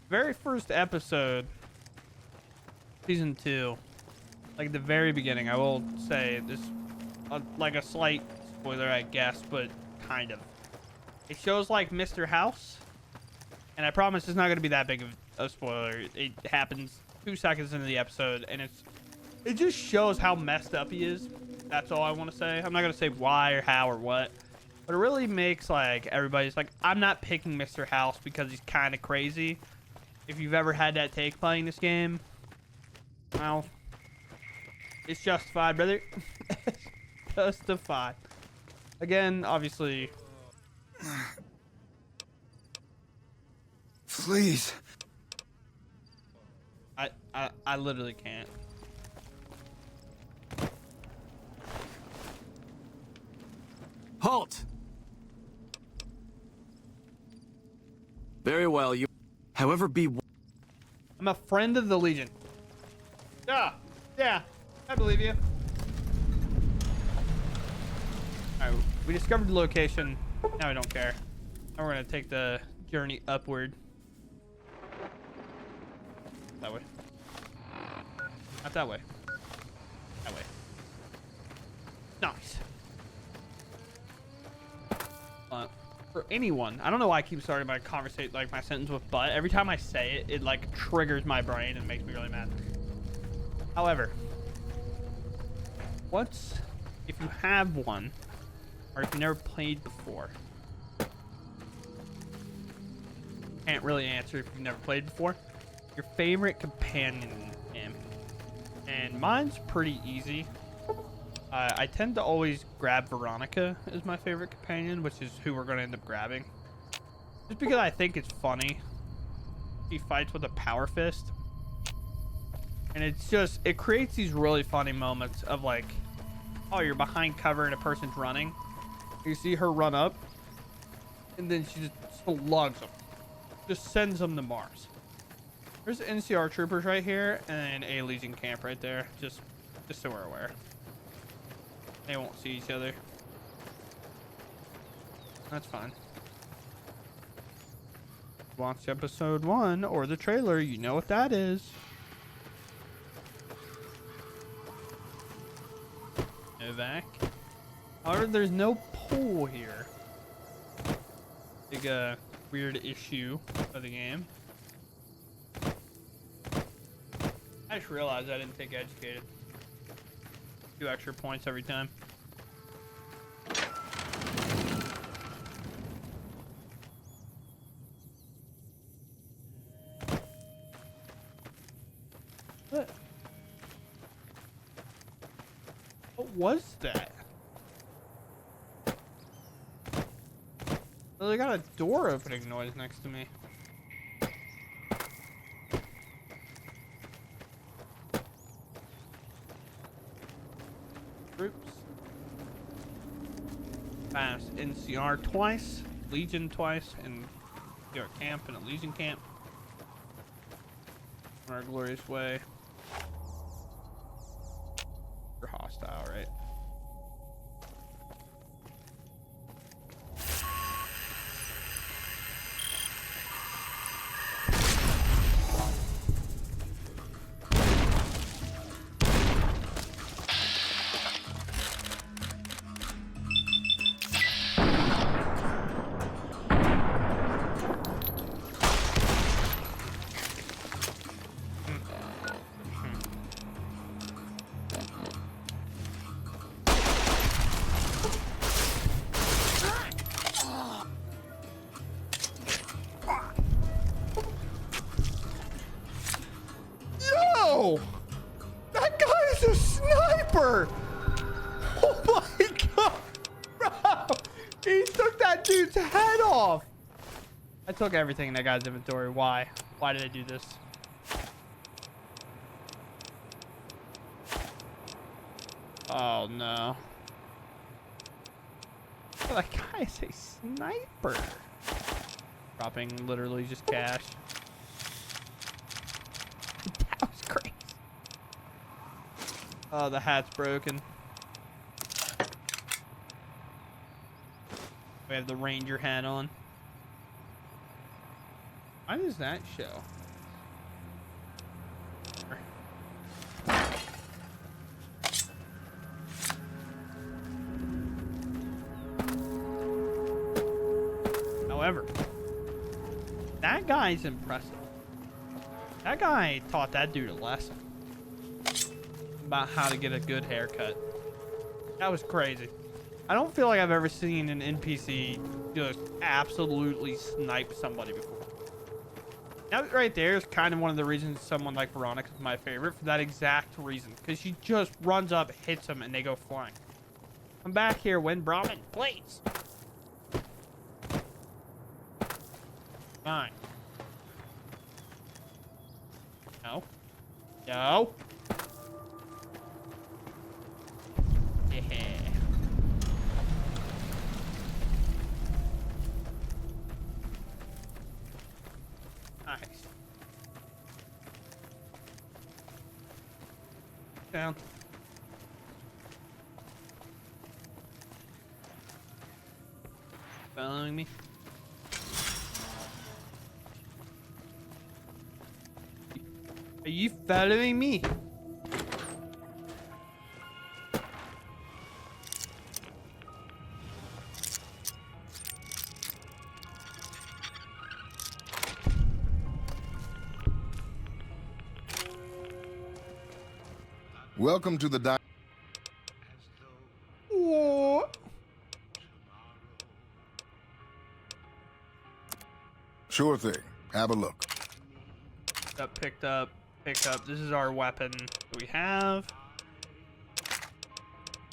very first episode, season 2, like the very beginning, I will say this, like a slight spoiler, I guess, but kind of. It shows like Mr. House, and I promise it's not going to be that big of a spoiler. It happens 2 seconds into the episode, and it just shows how messed up he is. That's all I want to say. I'm not going to say why or how or what. But it really makes like everybody's like, I'm not picking Mr. House because he's kind of crazy. If you've ever had that take playing this game, Well, it's justified, brother. Justified. Again, obviously. Please. I literally can't. Halt! Very well, you... However be... I'm a friend of the Legion. Yeah, I believe you. Alright, we discovered the location. Now we don't care. Now we're gonna take the journey upward. That way. Not that way. That way. Nice. For anyone, I don't know why I keep starting my conversation, like my sentence with "but." Every time I say it, it like triggers my brain and makes me really mad. However, what's if you have one, or if you never played before? Can't really answer if you've never played before. Your favorite companion game, and mine's pretty easy. I tend to always grab Veronica as my favorite companion, which is who we're going to end up grabbing. Just because I think it's funny. He fights with a power fist. And it's just, it creates these really funny moments of like, oh, you're behind cover and a person's running. You see her run up. And then she just slugs them. Just sends them to Mars. There's NCR troopers right here and a Legion camp right there. Just so we're aware. They won't see each other. That's fine. Watch episode 1 or the trailer, you know what that is. Evac. However, there's no pole here. Big weird issue of the game. I just realized I didn't take educated. 2 extra points every time. What was that? Well, they got a door opening noise next to me. Groups. Passed NCR twice, Legion twice, and your camp and a Legion camp. On our glorious way. You're hostile, right? That guy is a sniper! Oh my god! Bro! He took that dude's head off! I took everything in that guy's inventory. Why? Why did I do this? Oh no. That guy is a sniper. Dropping literally just cash. That was crazy. Oh, the hat's broken. We have the ranger hat on. Why does that show? However, that guy's impressive. That guy taught that dude a lesson about how to get a good haircut. That was crazy. I don't feel like I've ever seen an NPC just absolutely snipe somebody before. That right there is kind of one of the reasons someone like Veronica is my favorite, for that exact reason. Because she just runs up, hits them, and they go flying. Come back here, Win Brahmin, please. Fine. No. No. Yeah. Nice. Down. Following me? Are you following me? Welcome to the What? Sure thing. Have a look. Picked up. This is our weapon that we have.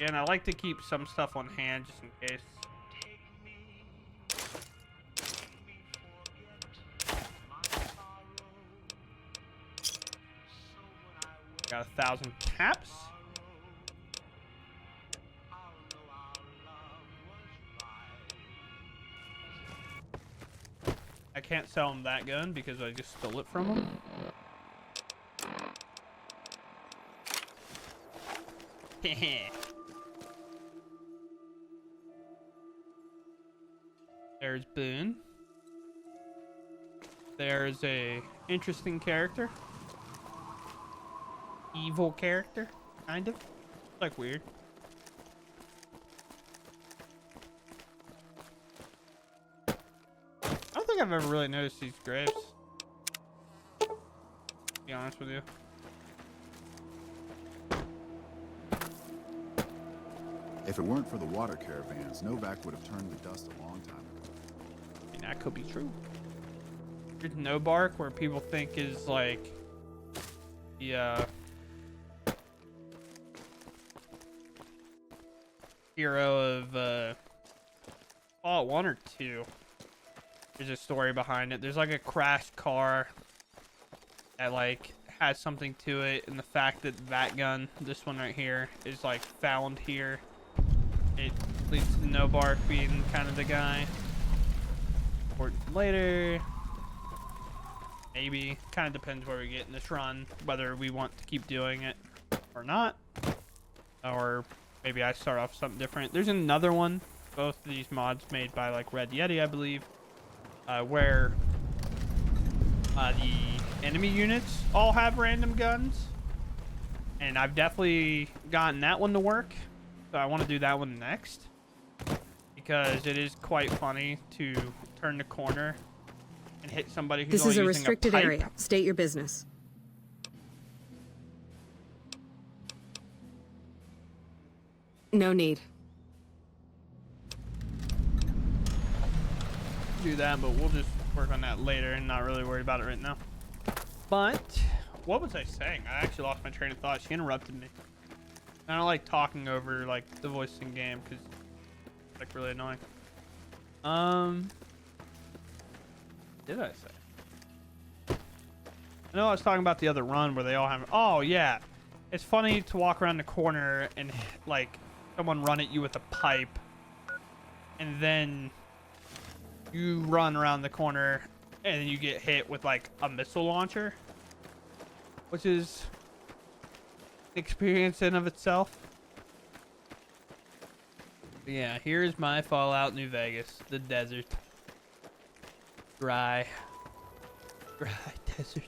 And I like to keep some stuff on hand just in case. Got 1,000 caps. I can't sell him that gun because I just stole it from him. There's Boone. There's a interesting character. Evil character, kind of. Like weird. I don't think I've ever really noticed these graves. To be honest with you. If it weren't for the water caravans, Novak would have turned to dust a long time ago. I mean, that could be true. There's No Bark, where people think is like the hero of Fallout 1 or 2. There's a story behind it. There's like a crashed car that like has something to it, and the fact that that gun, this one right here, is like found here, it leads to No Bark being kind of the guy. Or later, maybe. Kind of depends where we get in this run, whether we want to keep doing it or not, or maybe I start off something different. There's another one, both of these mods made by like Red Yeti, I believe, where the enemy units all have random guns, and I've definitely gotten that one to work, so I want to do that one next, because it is quite funny to turn the corner and hit somebody who's This only is a using restricted pipe. area. State your business. No need. Do that, but we'll just work on that later and not really worried about it right now. But what was I saying? I actually lost my train of thought. She interrupted me. I don't like talking over like the voice in game because it's like really annoying. Did I say? I know I was talking about the other run where they all have. Oh yeah, it's funny to walk around the corner and like someone run at you with a pipe, and then you run around the corner and you get hit with like a missile launcher, which is an experience in of itself. But yeah, here's my Fallout New Vegas, the desert. Dry desert.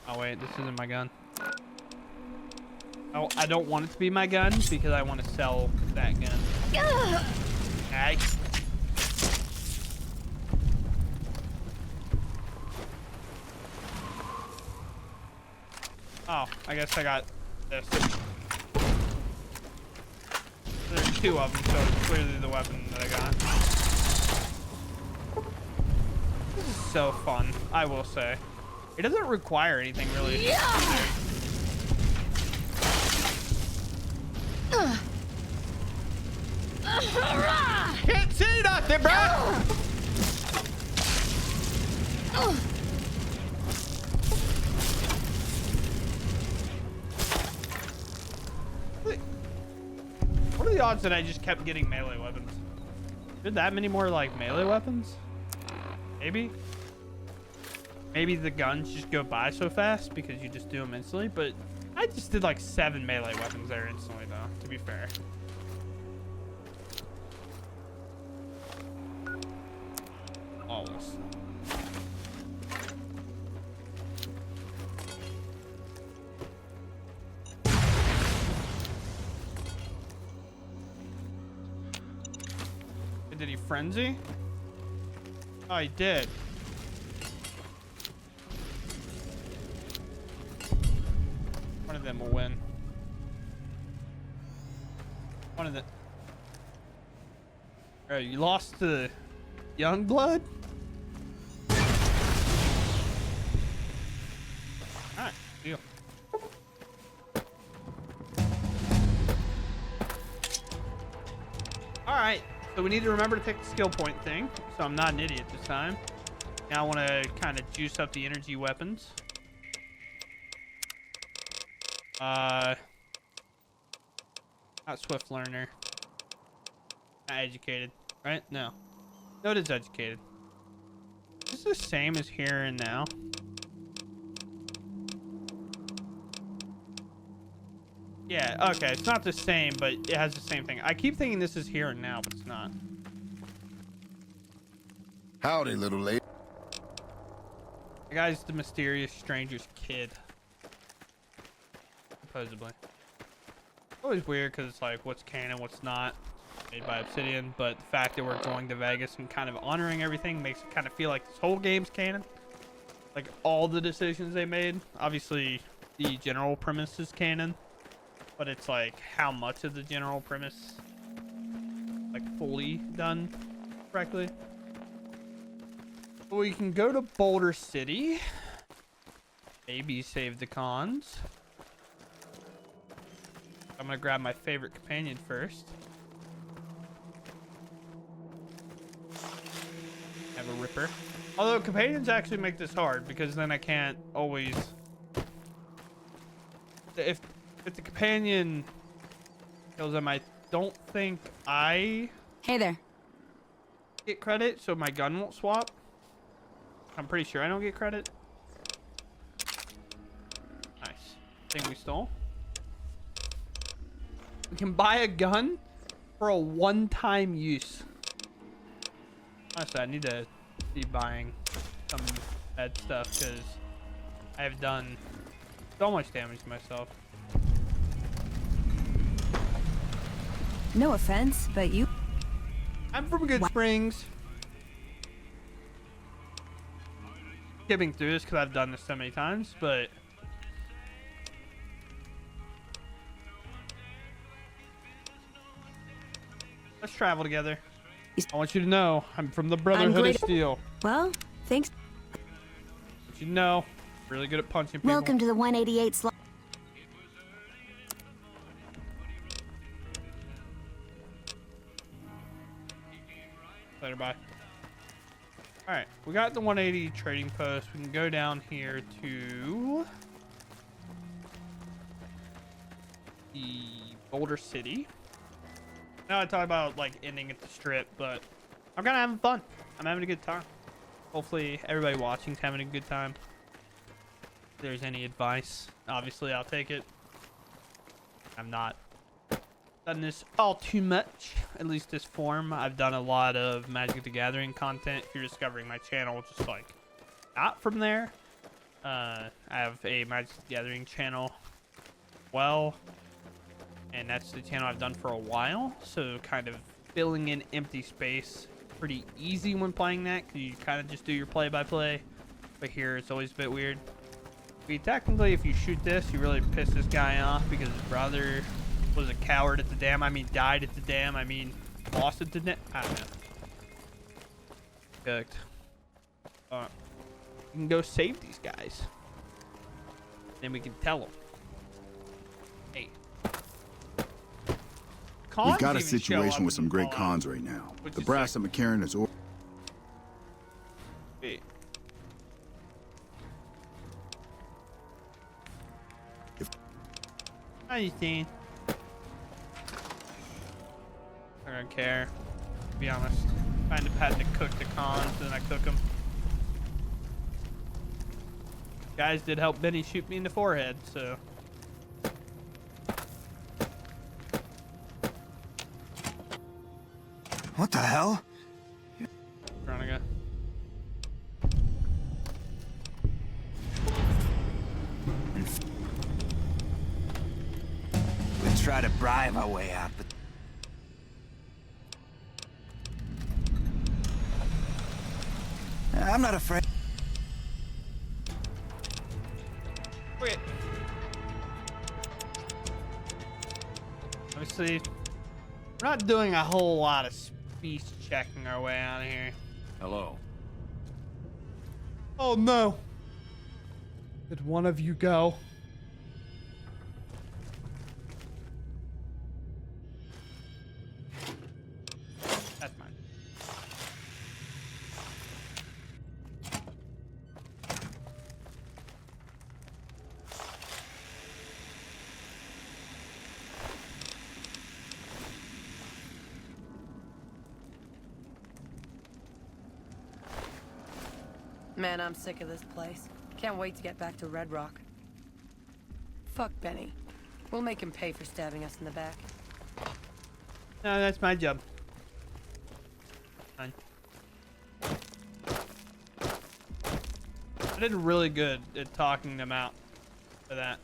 Oh wait, this isn't my gun. Oh, I don't want it to be my gun because I want to sell that gun. Hey. Oh, I guess I got this. There's two of them, so it's clearly the weapon that I got. so fun, I will say. It doesn't require anything really. Yeah. Can't see nothing, bro. What are the odds that I just kept getting melee weapons? Did that many more like melee weapons? Maybe. Maybe the guns just go by so fast because you just do them instantly, but I just did like 7 melee weapons there instantly though, to be fair. Almost. Did he frenzy? Oh, he did. One of them will win. One of the... Oh, you lost to young blood? Alright, deal. Alright, so we need to remember to take the skill point thing, so I'm not an idiot this time. Now I want to kind of juice up the energy weapons. Not swift learner. Not educated, right? No. No, it is educated. Is this the same as here and now? Yeah, okay, it's not the same, but it has the same thing. I keep thinking this is here and now, but it's not. Howdy, little lady. The guy's the mysterious stranger's kid. Supposedly. Always weird because it's like, what's canon, what's not. Made by Obsidian, but the fact that we're going to Vegas and kind of honoring everything makes it kind of feel like this whole game's canon. Like, all the decisions they made. Obviously, the general premise is canon. But it's like, how much of the general premise, like, fully done correctly. We can go to Boulder City. Maybe save the cons. I'm gonna grab my favorite companion first. Have a ripper. Although companions actually make this hard because then I can't always... If the companion kills him, I don't think I... Hey there. Get credit, so my gun won't swap. I'm pretty sure I don't get credit. Nice. Thing we stole. We can buy a gun for a one-time use. Honestly, I need to be buying some bad stuff because I have done so much damage to myself. No offense, but you... I'm from Good Springs. Skipping through this because I've done this so many times, but... Let's travel together. I want you to know, I'm from the Brotherhood of Steel. Well, thanks. I want you to know, really good at punching people. Welcome to the 188 slot. Later, bye. Alright, we got the 180 trading post. We can go down here to the Boulder City. Now I talk about like ending at the strip, but I'm kind of having fun. I'm having a good time. Hopefully everybody watching's having a good time. If there's any advice, obviously I'll take it. I'm not done this all too much, at least this form. I've done a lot of Magic the Gathering content. If you're discovering my channel, just like not from there. I have a Magic the Gathering channel. Well, and that's the channel I've done for a while, so kind of filling in empty space pretty easy when playing that because you kind of just do your play-by-play, but here it's always a bit weird. Technically, if you shoot this, you really piss this guy off because his brother was a coward at the dam. I mean, died at the dam. I mean, lost at the dam. I don't know. Cooked. We can go save these guys. Then we can tell them, hey. We've got a situation with some great cons right now. The brass at McCarran is... Wait. How you doing? I don't care. To be honest. Kind of had to cook the cons, then I cook them. Guys did help Benny shoot me in the forehead, so. What the hell? Veronica. We try to bribe our way out, but I'm not afraid. Wait. Obviously, we're not doing a whole lot of speech checking our way out of here. Hello. Oh no. Did one of you go? That's mine. Man, I'm sick of this place. Can't wait to get back to Red Rock. Fuck Benny. We'll make him pay for stabbing us in the back. No, that's my job. Fine. I did really good at talking them out for that.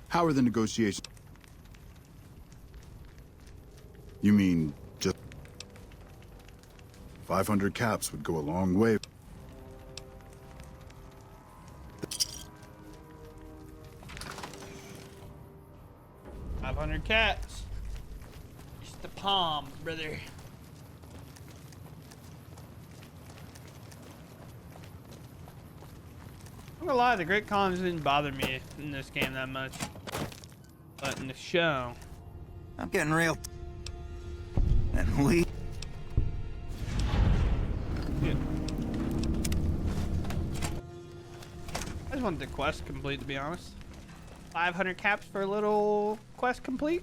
How are the negotiations? You mean just 500 caps would go a long way. 500 cats. Just the palm, brother. I'm gonna lie, the Great Cons didn't bother me in this game that much. But in the show, I'm getting real. And we... yeah. I just wanted the quest complete, to be honest. 500 caps for a little quest complete.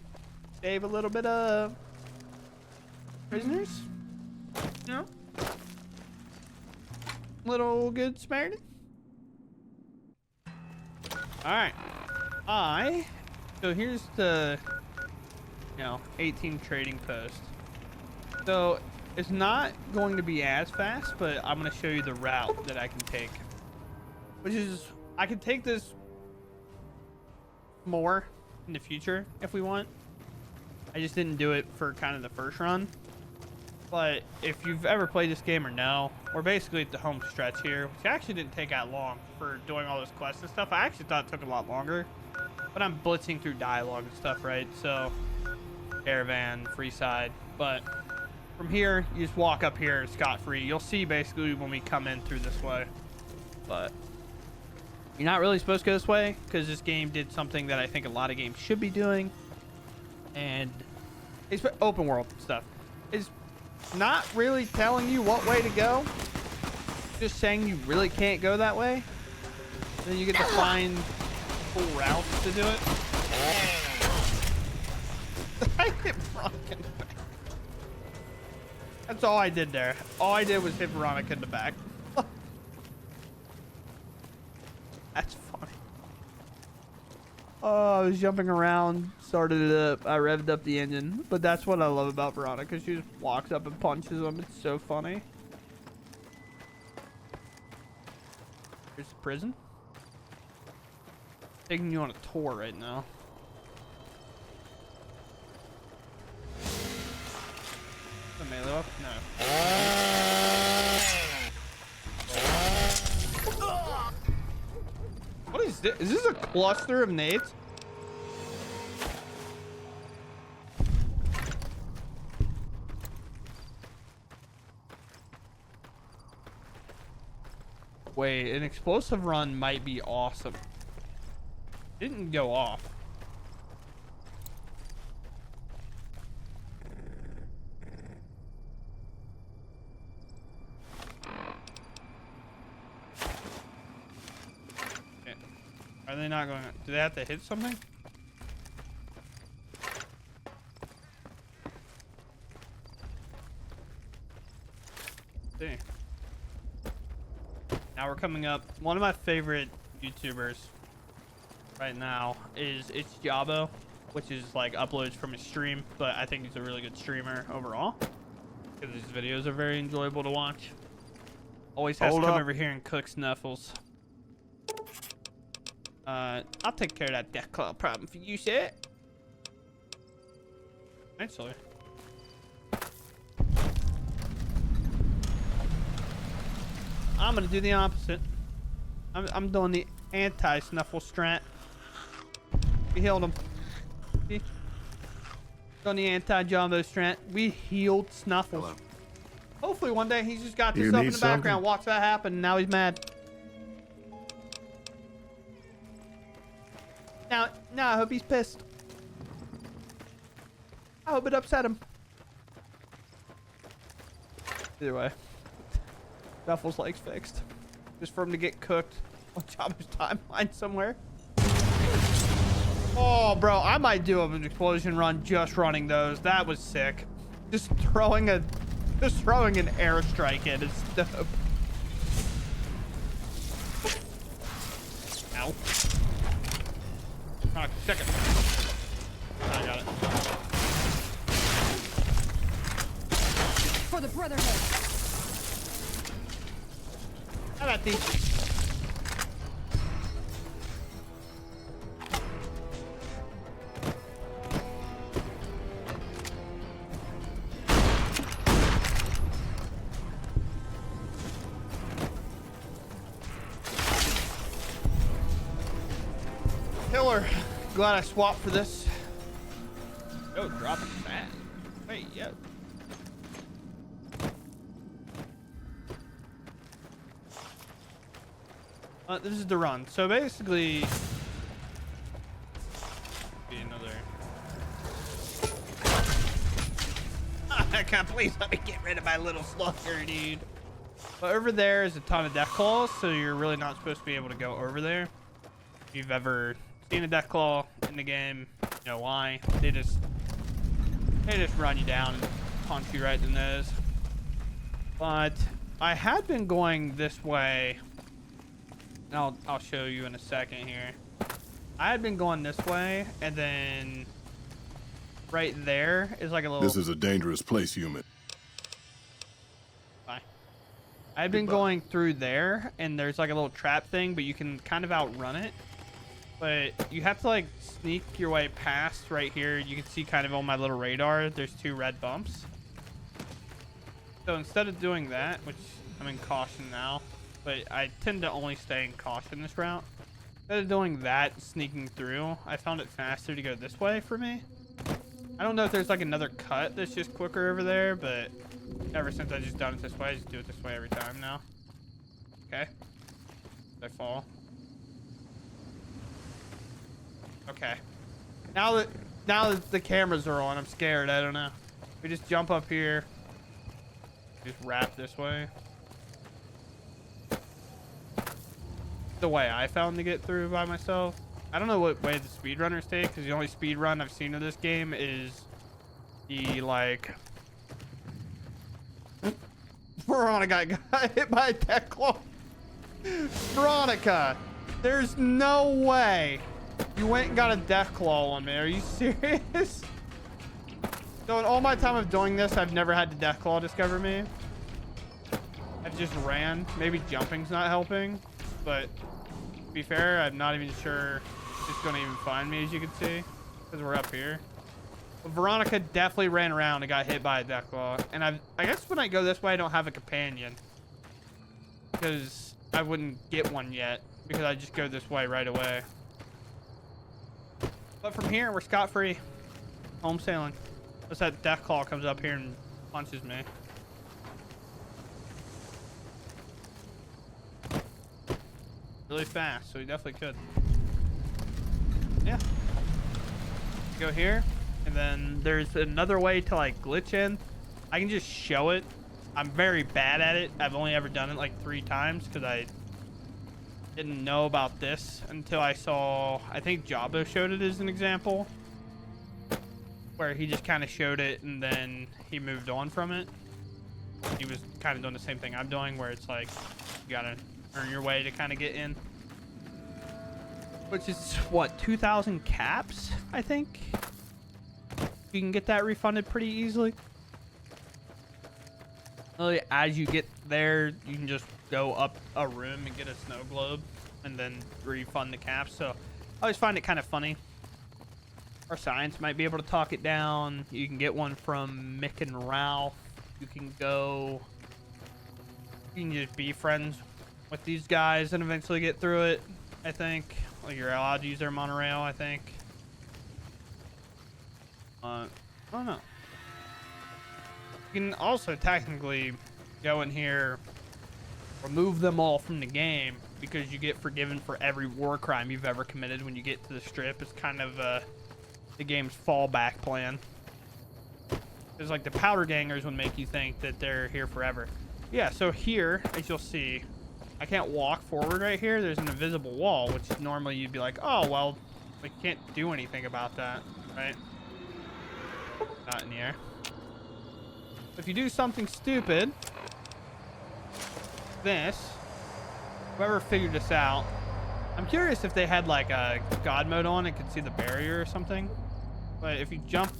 Save a little bit of prisoners. You know? Little good Samaritan. Alright. So here's the, 18 trading post. So it's not going to be as fast, but I'm going to show you the route that I can take. Which is, I can take this more in the future if we want. I just didn't do it for kind of the first run. But if you've ever played this game or know, we're basically at the home stretch here, which actually didn't take that long for doing all those quests and stuff. I actually thought it took a lot longer, but I'm blitzing through dialogue and stuff, right? So caravan, free side, but from here you just walk up here scot-free. You'll see basically when we come in through this way, but you're not really supposed to go this way because this game did something that I think a lot of games should be doing, and it's open world stuff. It's not really telling you what way to go, just saying you really can't go that way. Then you get to find cool routes to do it. I hit Veronica in the back. That's all I did there. All I did was hit Veronica in the back. That's funny. Oh, I was jumping around, started it up, I revved up the engine. But that's what I love about Veronica. She just walks up and punches them. It's so funny. Here's the prison. Taking you on a tour right now. The melee up? No. What is this? Is this a cluster of nades? Wait, an explosive run might be awesome. Didn't go off. Okay. Are they not going to... Do they have to hit something? See. Now we're coming up. One of my favorite YouTubers right now is It's Jabo, which is like uploads from his stream, but I think he's a really good streamer overall because his videos are very enjoyable to watch. Always has to come over here and cook Snuffles. I'll take care of that Deathclaw problem for you, sir. Actually. I'm gonna do the opposite. I'm doing the anti-Snuffle strat. We healed him. See? Doing the anti-Jumbo strat. We healed Snuffles. Hello. Hopefully one day he's just got this up in the background. Watch that happen. And now he's mad. Now I hope he's pissed. I hope it upset him. Either way. Snuffles legs fixed. Just for him to get cooked on Jabba's timeline somewhere. Oh, bro, I might do an explosion run just running those. That was sick. Just throwing an airstrike in is dope. Ow. Oh, check it. I got it. For the Brotherhood. How about these? Killer. Glad I swapped for this. Yo, dropping fast. Wait, yo. This is the run. So basically, be another. I can't, please let me get rid of my little slugger, dude. But over there is a ton of death claws, so you're really not supposed to be able to go over there. If you've ever seen a death claw in the game, you know why. They just run you down and punch you right in the nose. But I had been going this way. I'll show you in a second here. I had been going this way, and then right there is like a little... This is a dangerous place, human. Bye. I had been going through there, and there's like a little trap thing, but you can kind of outrun it. But you have to like sneak your way past right here. You can see kind of on my little radar, there's 2 red bumps. So instead of doing that, which I'm in caution now, but I tend to only stay in caution this route. Instead of doing that, sneaking through, I found it faster to go this way for me. I don't know if there's like another cut that's just quicker over there, but ever since I just done it this way, I just do it this way every time now. Okay. Did I fall? Okay. Now that the cameras are on, I'm scared. I don't know. We just jump up here. Just wrap this way. The way I found to get through by myself. I don't know what way the speedrunners take, because the only speedrun I've seen of this game is the like Veronica got hit by a death claw. Veronica, there's no way you went and got a death claw on me. Are you serious? So in all my time of doing this, I've never had the death claw discover me. I've just ran. Maybe jumping's not helping, but to be fair, I'm not even sure it's gonna even find me, as you can see, because we're up here. But Veronica definitely ran around and got hit by a death claw. And I guess when I go this way, I don't have a companion, because I wouldn't get one yet, because I just go this way right away. But from here, we're scot-free. Home sailing. Unless that death claw comes up here and punches me. really fast, so he definitely could. Yeah. Go here, and then there's another way to like glitch in. I can just show it. I'm very bad at it. I've only ever done it like 3 times because I didn't know about this until I saw, I think Jabba showed it as an example, where he just kind of showed it and then he moved on from it. He was kind of doing the same thing I'm doing, where it's like you gotta earn your way to kind of get in, which is what, 2,000 caps, I think. You can get that refunded pretty easily. Really, as you get there, you can just go up a room and get a snow globe and then refund the caps. So I always find it kind of funny. Our science might be able to talk it down. You can get one from Mick and Ralph. You can go, you can just be friends with these guys and eventually get through it, I think. Like, you're allowed to use their monorail, I think. I don't know. You can also technically go in here, remove them all from the game, because you get forgiven for every war crime you've ever committed when you get to the strip. It's kind of the game's fallback plan. Because like the powder gangers would make you think that they're here forever. Yeah, so here, as you'll see, I can't walk forward right here. There's an invisible wall, which normally you'd be like, oh, well, we can't do anything about that, right? Not in the air. If you do something stupid, this, whoever figured this out, I'm curious if they had like a God mode on and could see the barrier or something. But if you jump,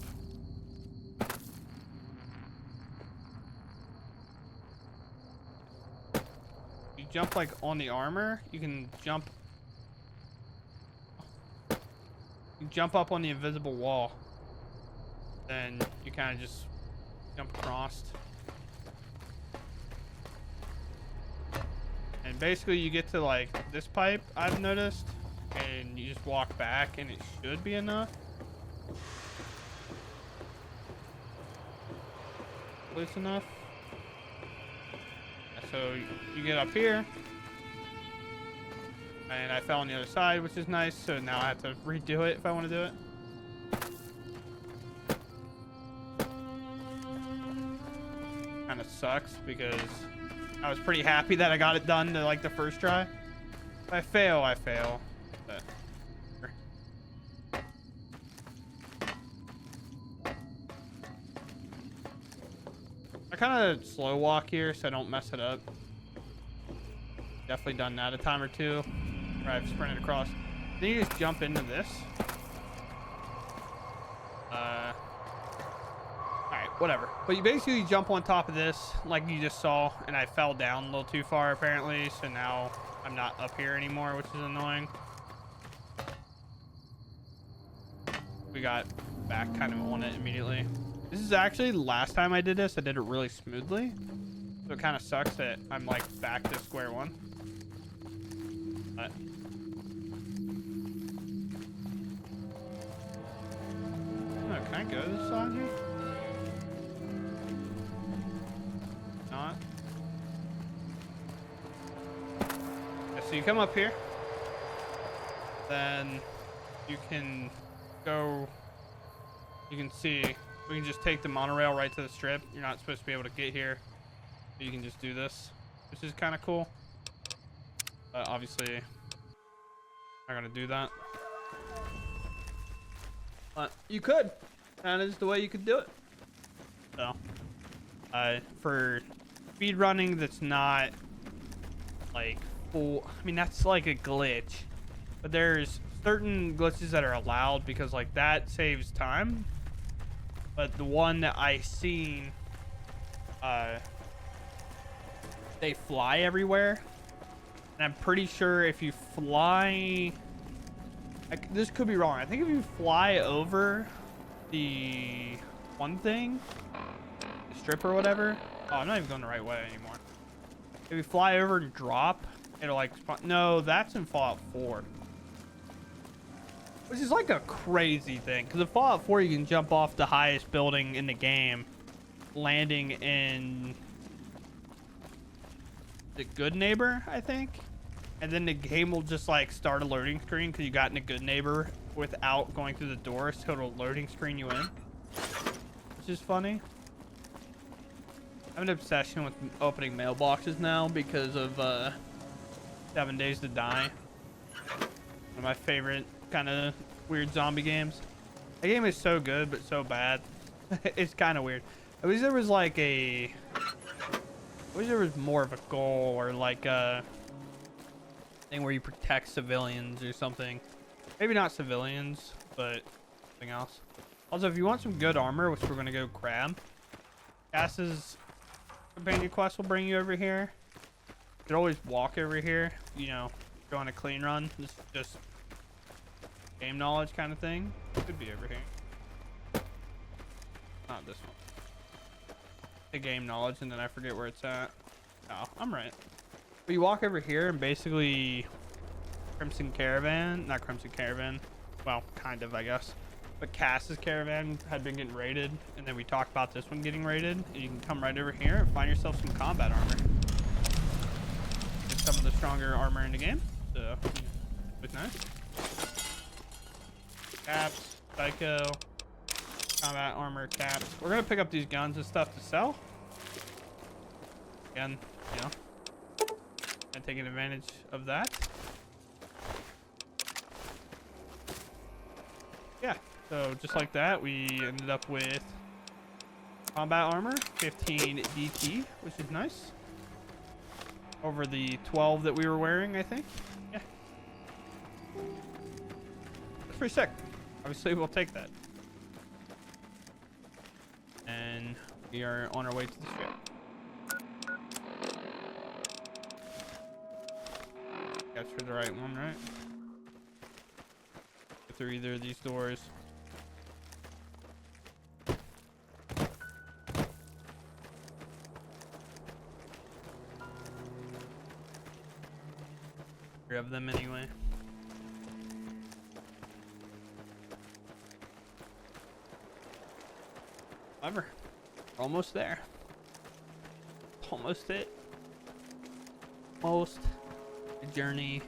like on the armor, you can jump up on the invisible wall. Then you kind of just jump across. And basically you get to like this pipe, I've noticed, and you just walk back and it should be enough. Close enough. So you get up here, and I fell on the other side, which is nice. So now I have to redo it if I want to do it. Kind of sucks because I was pretty happy that I got it done to like the first try. If I fail, I fail. But I kind of slow walk here so I don't mess it up. Definitely done that a time or two where I've sprinted across. Then you just jump into this. Alright, whatever. But you basically jump on top of this like you just saw, and I fell down a little too far apparently, so now I'm not up here anymore, which is annoying. We got back kind of on it immediately. This is actually the last time I did this. I did it really smoothly. So it kind of sucks that I'm like back to square one. But oh, can I go this side here? Not. Yeah, so you come up here. Then you can go. You can see. We can just take the monorail right to the strip. You're not supposed to be able to get here. But you can just do this, which is kind of cool. But obviously, I'm not going to do that. But you could. That is the way you could do it. So, for speed running that's not like full, I mean, that's like a glitch. But there's certain glitches that are allowed because like that saves time. But the one that I seen, they fly everywhere, and I'm pretty sure if you fly, this could be wrong. I think if you fly over the one thing, the strip or whatever. Oh, I'm not even going the right way anymore. If you fly over and drop, it'll like spawn. No, that's in Fallout 4. Which is like a crazy thing, because in Fallout 4 you can jump off the highest building in the game, landing in the Good Neighbor, I think. and then the game will just like start a loading screen because you got in a good neighbor without going through the door, so it'll loading screen you in, which is funny. I have an obsession with opening mailboxes now because of 7 Days to Die. One of my favorite kind of weird zombie games. The game is so good but so bad. It's kind of weird. I wish there was like I wish there was more of a goal or like a thing where you protect civilians or something. Maybe not civilians, but something else. Also, if you want some good armor, which we're gonna go grab, Cass's companion quest will bring you over here. You could always walk over here, you know, go on a clean run. This is just game knowledge kind of thing. Could be over here. Not this one. The game knowledge, and then I forget where it's at. Oh, I'm right. But you walk over here and basically Crimson Caravan, not Crimson Caravan, well, kind of, I guess. But Cass's caravan had been getting raided, and then we talked about this one getting raided. And you can come right over here and find yourself some combat armor. It's some of the stronger armor in the game, so it's nice. Caps, Psycho, combat armor, caps. We're gonna pick up these guns and stuff to sell. Again, you know, and taking advantage of that. Yeah. So just like that, we ended up with combat armor, 15 DT, which is nice. Over the 12 that we were wearing, I think. Yeah. That's pretty sick. Obviously, we'll take that. And we are on our way to the ship. That's for the right one, right? Get through either of these doors. Grab them anyway. However, we're almost there. Almost it. Almost. The journey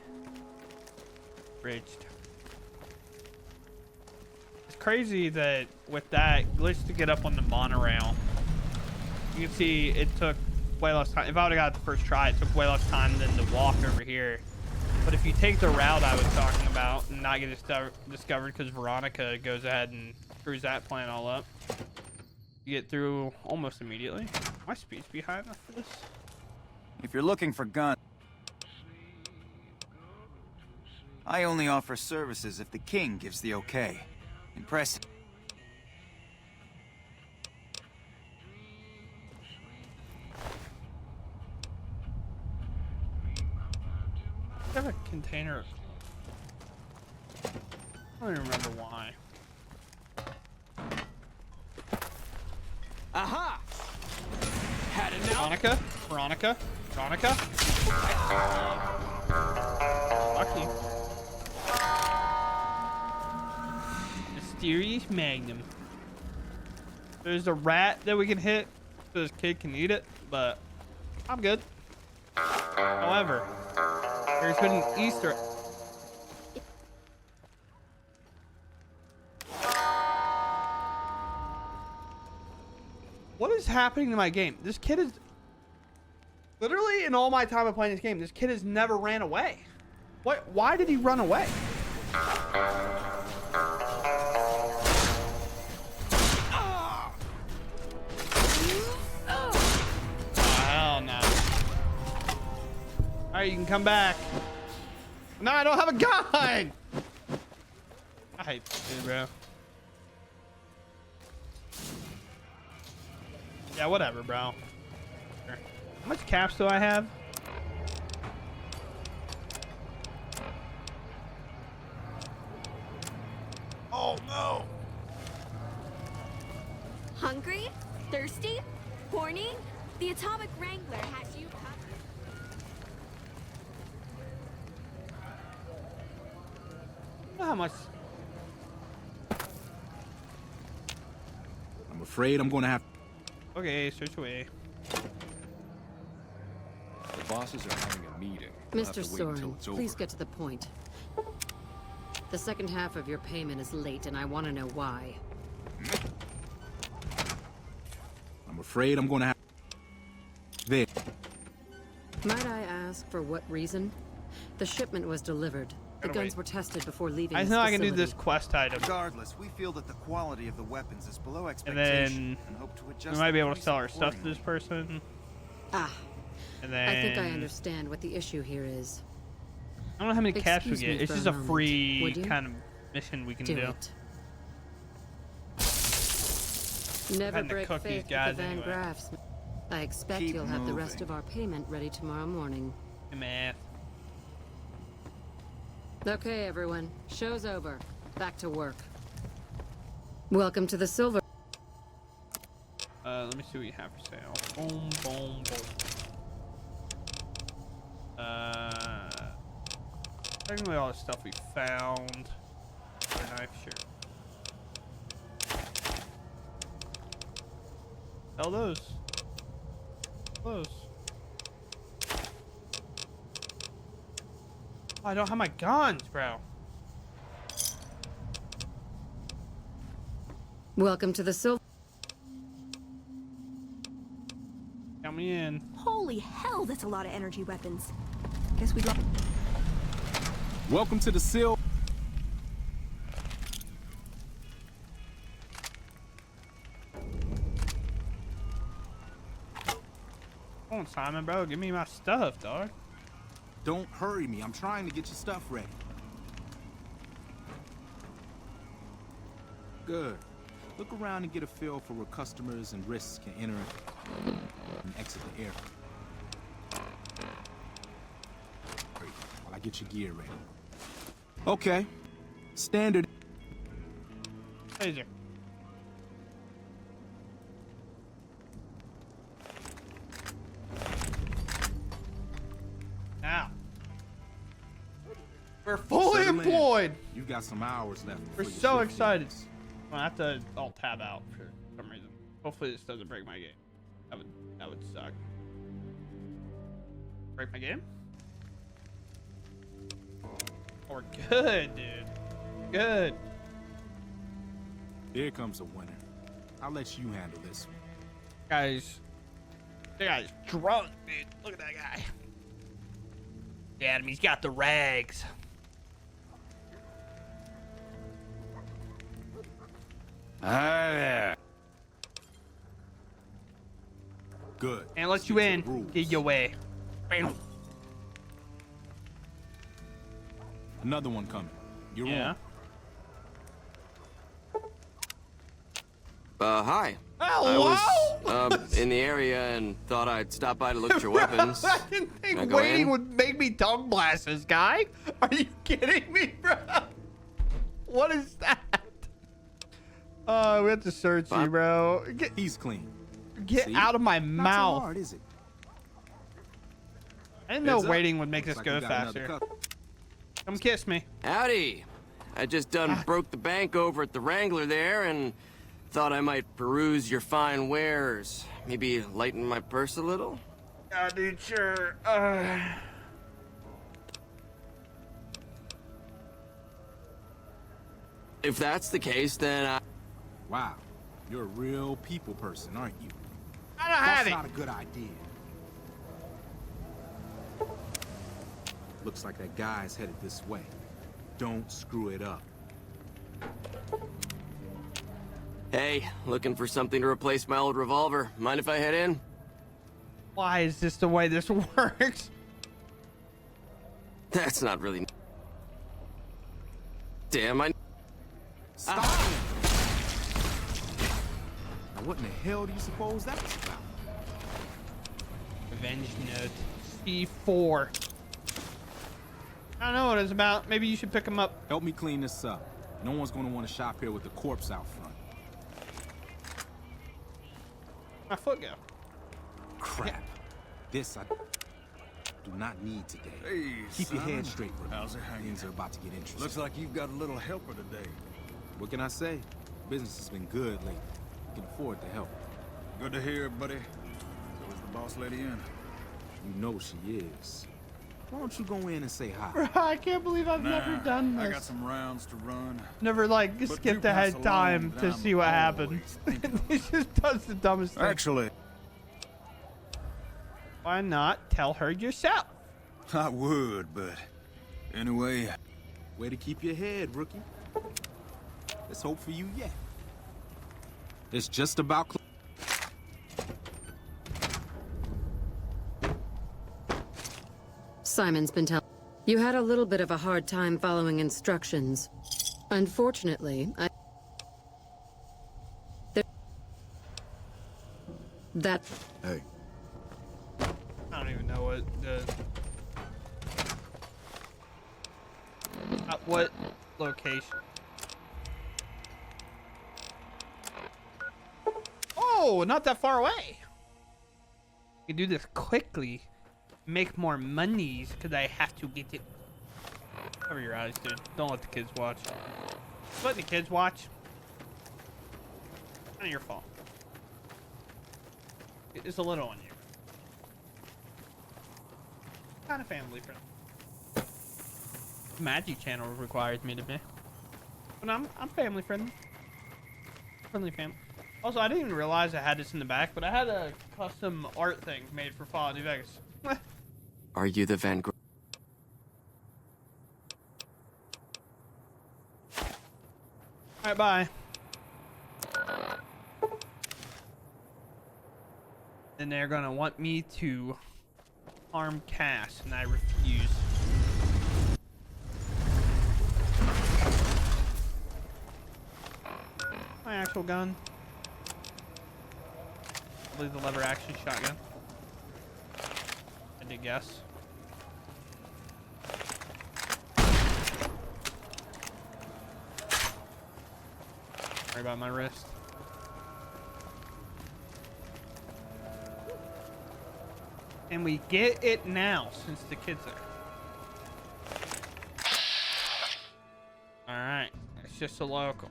bridged. It's crazy that with that glitch to get up on the monorail, you can see it took way less time. If I would have got the first try, it took way less time than to walk over here. But if you take the route I was talking about and not get discovered because Veronica goes ahead and screws that plan all up, you get through almost immediately. My speed's be high enough for this. If you're looking for guns, I only offer services if the king gives the okay. Impressive. I have a container. I don't even remember why. Aha! Had enough. Veronica? Veronica? Veronica? Fuck you. Mysterious Magnum. There's a rat that we can hit so this kid can eat it, but I'm good. However, there's been an Easter. What is happening to my game? This kid is literally, in all my time of playing this game, this kid has never ran away. What? Why did he run away? Oh, hell no. Alright, you can come back. No, I don't have a gun! I hate this dude, bro. Yeah, whatever, bro. Sure. How much caps do I have? Oh, no! Hungry? Thirsty? Horny? The Atomic Wrangler has you covered. How much? I'm afraid I'm gonna have... Okay, search away. bosses are having a meeting. We'll have Mr. to wait until Soren, it's over. please get to the point. The second half of your payment is late, and I want to know why. I'm afraid I'm gonna have... There. Might I ask for what reason? The shipment was delivered. The guns were tested before leaving I this know I can do facility. this quest item. Regardless, we feel that the quality of the weapons is below And expectation then hope to we adjust might be the able to price sell our stuff to accordingly. this person. Ah, And then I think I understand what the issue here is. I don't know how many cash we Excuse get. me It's for just a a moment, free would you? kind of mission we can Do do. it. Never Having to break cook these faith with guys the Van anyway. Graffs. I expect Keep you'll have the rest moving. of our payment ready tomorrow morning. Hey, man. Okay, everyone. Show's over. Back to work. Welcome to the Silver. Let me see what you have for sale. Boom, boom, boom. Technically all the stuff we found. A knife, sure. Sell those. Those. Oh, I don't have my guns, bro. Welcome to the Silver. Count me in. Holy hell, that's a lot of energy weapons. Guess we'd Welcome to the Sil... Come on, Simon, bro. Give me my stuff, dog. Don't hurry me. I'm trying to get your stuff ready. Good. Look around and get a feel for where customers and risks can enter and exit the area. Great. While I get your gear ready. Okay. Standard. Taser. Now. We're fully Settle in. employed. You got some hours left. We're before your so shift excited. ends. I have to alt tab out for some reason. Hopefully this doesn't break my game. That would suck. Break my game? Oh, we're good, dude. Good. Here comes a winner. I'll let you handle this one. Guys. That guy's drunk, dude. Look at that guy. Yeah, he's got the rags. Yeah. Good. And let you in. Get your way. Bam. Another one coming. You're Yeah. on. Hi. Hello? I was in the area and thought I'd stop by to look at your weapons. I didn't think Can I go waiting in? would make me tongue blast this guy. Are you kidding me, bro? What is that? We have to search you, bro. He's clean. Get See? out of my Not mouth. so hard, is it? I didn't know Heads up. waiting would make Looks this like go you got another faster. cup. Come kiss me. Howdy. I just done broke the bank over at the Wrangler there and thought I might peruse your fine wares. Maybe lighten my purse a little? Yeah, dude, sure. If that's the case, then I... Wow. You're a real people person, aren't you? I don't have That's it. not a good idea. Looks like that guy's headed this way. Don't screw it up. Hey, looking for something to replace my old revolver. Mind if I head in? Why is this the way this works? That's not really... Damn, I... Stop it! Now what in the hell do you suppose that was about? Revenge note. C4. I don't know what it's about. Maybe you should pick him up. Help me clean this up. No one's gonna want to shop here with a corpse out front. My foot go. Crap. This I do not need today. Hey, Keep your Simon. head straight, brother. How's it hanging? Things are about to get interesting. Looks like you've got a little helper today. What can I say? Business has been good lately. You can afford to help. Good to hear, buddy. So is the boss lady in? You know she is. Why don't you go in and say hi? Bro, I can't believe I've never done this. I got some rounds to run. Never like But skipped do pass ahead time along to that see I'm what happened. He just does the dumbest thing. Actually, Why not tell her yourself? I would, but anyway, Way to keep your head, rookie. Let's hope for you yet. It's just about... Simon's been telling... You had a little bit of a hard time following instructions. Unfortunately, That... Hey. I don't even know what the... At what location? Oh, not that far away. You can do this quickly. Make more monies because I have to get it. Cover your eyes, dude. Don't let the kids watch. Let the kids watch. Not your fault. It's a little on you. Kind of family friendly. Magic Channel requires me to be. But I'm family friendly. Friendly family. Also, I didn't even realize I had this in the back, but I had a custom art thing made for Fallout New Vegas. Are you the Van Gogh? Alright, bye. And they're gonna want me to harm Cass, and I refuse. My actual gun. I believe the lever action shotgun. I did guess. Worry about my wrist. And we get it now since the kids are. Alright, it's just a local.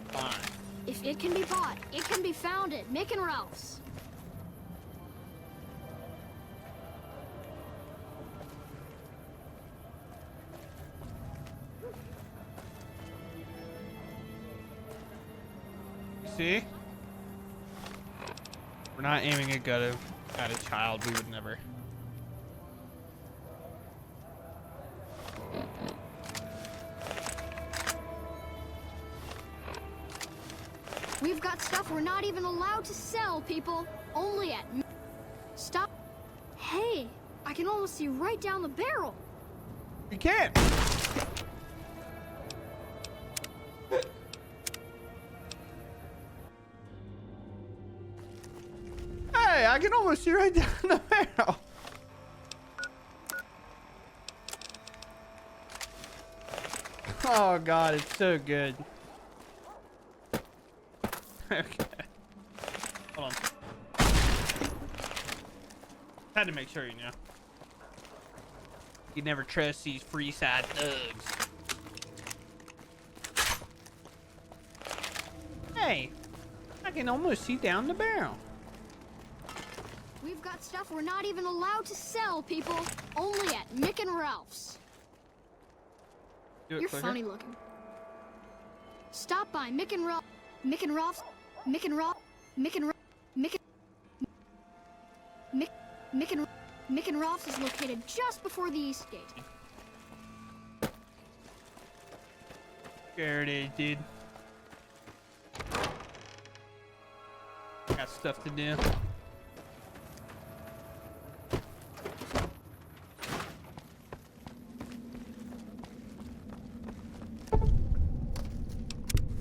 Fine. If it can be bought, it can be found at Mick and Ralph's. See? We're not aiming a gun at a child. We would never. We've got stuff we're not even allowed to sell, people. Only at... Stop. Hey, I can almost see right down the barrel. You can't. Hey, I can almost see right down the barrel. Oh God, it's so good. Okay. Hold on. Had to make sure, you know. You never trust these free side thugs. Hey, I can almost see down the barrel. We've got stuff we're not even allowed to sell, people. Only at Mick and Ralph's. You're quicker. funny looking. Stop by Mick and Ralph's. Mick and Ralph's. Mick and Ralph. Mick and Mick and Mick and Ralph's is located just before the east gate. There it is, dude. Got stuff to do.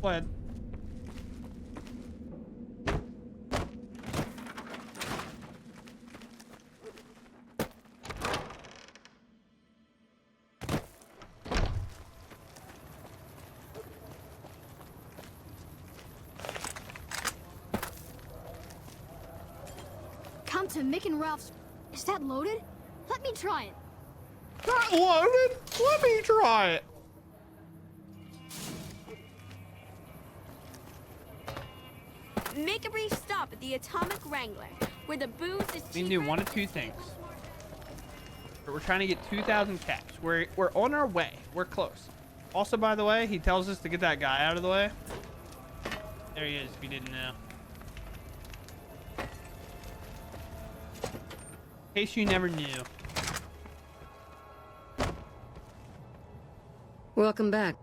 What? Come to Mick and Ralph's. Is that loaded? Let me try it. Not loaded? Let me try it. Make a brief stop at the Atomic Wrangler. where the booze is We can do one of two things. We're trying to get 2,000 caps. We're on our way. We're close. Also, by the way, he tells us to get that guy out of the way. There he is, if you didn't know. In case you never knew. Welcome back.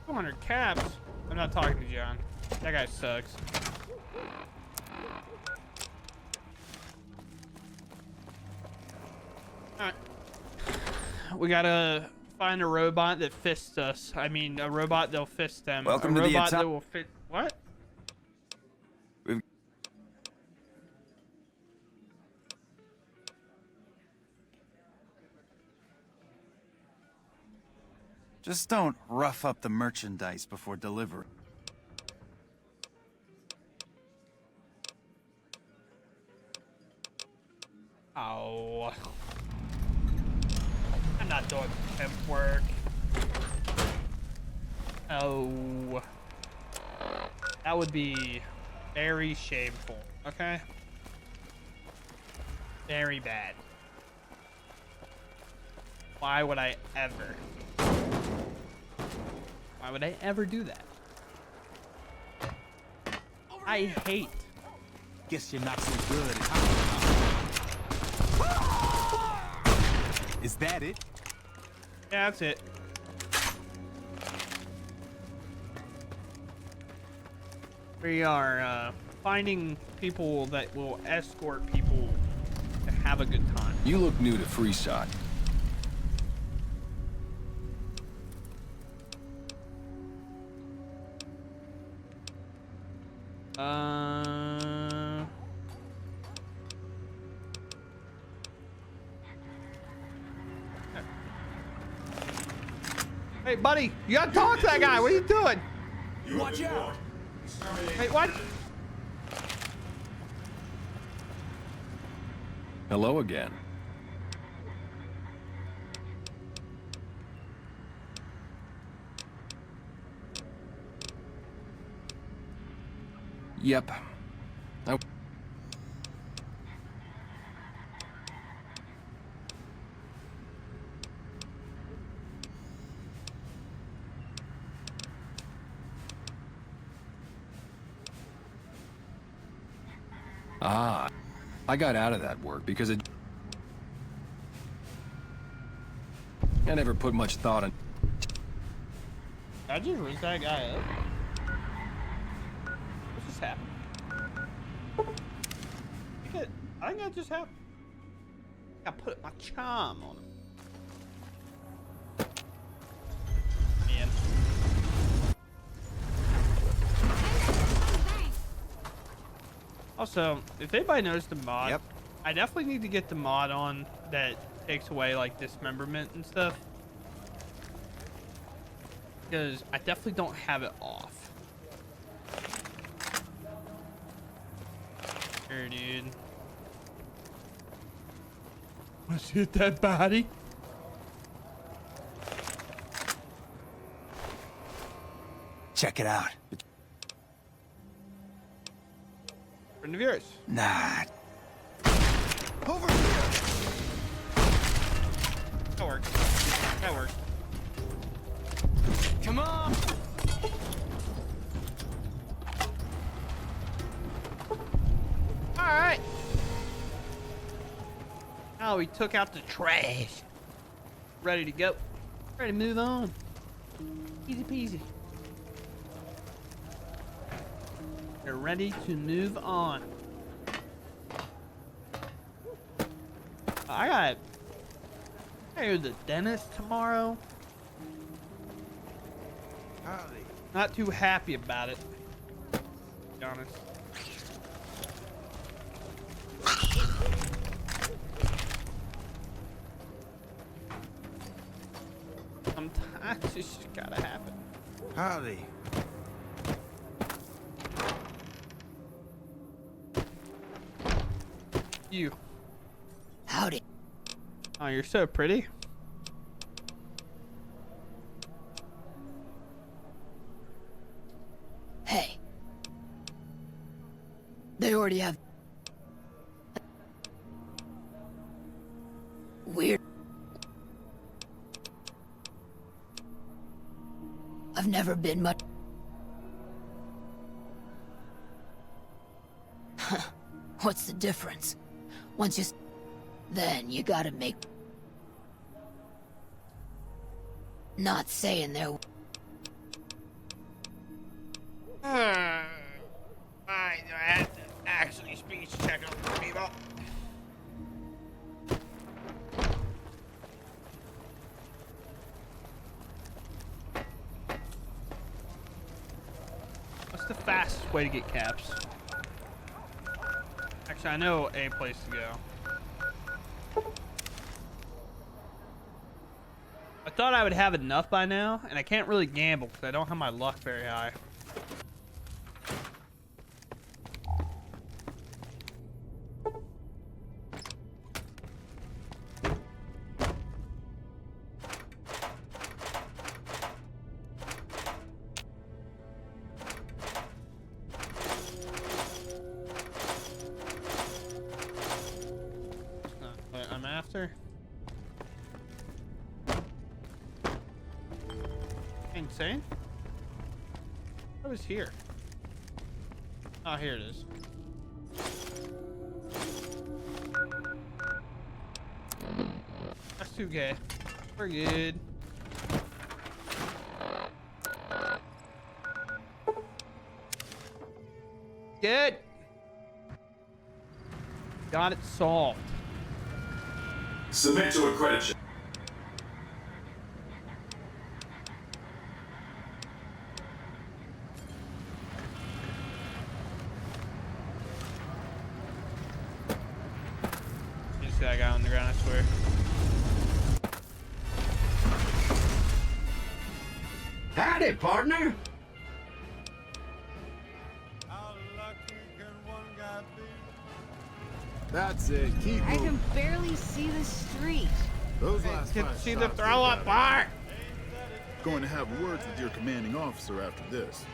200 caps? I'm not talking to John. That guy sucks. Alright. We gotta find a robot that fists us. I mean, a robot that'll fist them. Welcome a to the robot that will fit. What? Just don't rough up the merchandise before delivery. Oh. I'm not doing temp work. Oh. That would be very shameful, okay? Very bad. Why would I ever? Why would I ever do that? I hate. Guess you're not so good at Is that it? Yeah, that's it. We are finding people that will escort people to have a good time. You look new to free shot. Hey, buddy, you gotta talk to that guy. What are you doing? Watch out! Hey, what? Hello again. Yep. I got out of that work because I never put much thought in. I just raised that guy up. What just happened? I think that just happened. I put my charm on him. Man. Also, if anybody knows the mod, I definitely need to get the mod on that takes away like dismemberment and stuff. Because I definitely don't have it off. Here, dude. Let's hit that body. Check it out. Friend of yours. Nah. Over here. That works. That works. Come on. All right. Oh, we took out the trash. Ready to go. Ready to move on. Easy peasy. You're ready to move on. I gotta go to the dentist tomorrow. Not too happy about it, to be honest. Sometimes it's just gotta happen. Howdy. You. Howdy. Oh, you're so pretty. Hey, already have... Weird. I've never been much... What's the difference? Once you... Then you gotta make... Not saying there... I had to actually speech check on the people. What's the fastest way to get caps? Actually, I know a place to go. I thought I would have enough by now, and I can't really gamble because I don't have my luck very high. I'm after. Insane. What was here? Oh, here it is. That's 2K. We're good. Good. Got it solved. Submit to a credit check. You see that guy on the ground, I swear. Howdy, partner. That's it. Keep I moving. can barely see the street. Those last Can 5 see the stops throw ain't up bad. bar. Going to have words with your commanding officer after this.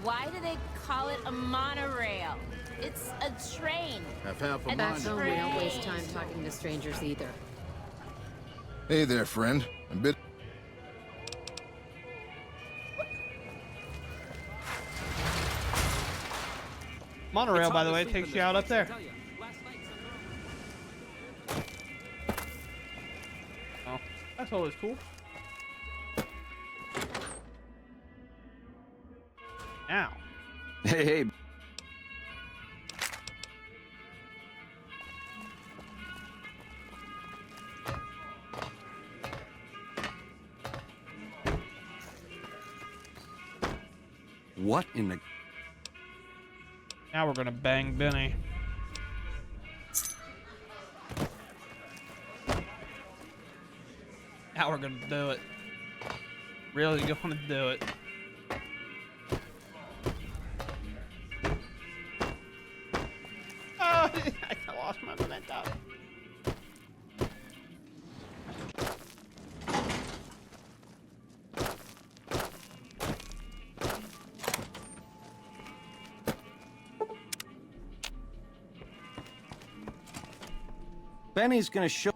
Why do they call it a monorail? It's a train. Have half a Back mind. home, we don't waste time talking to strangers either. Hey there, friend. A bit. Monorail, by the way, takes you out up there. Oh, that's always cool. Now. Hey. What in the... Now we're gonna bang Benny. Now we're gonna do it. Really gonna do it. Oh, I lost my momentum. Benny's gonna show...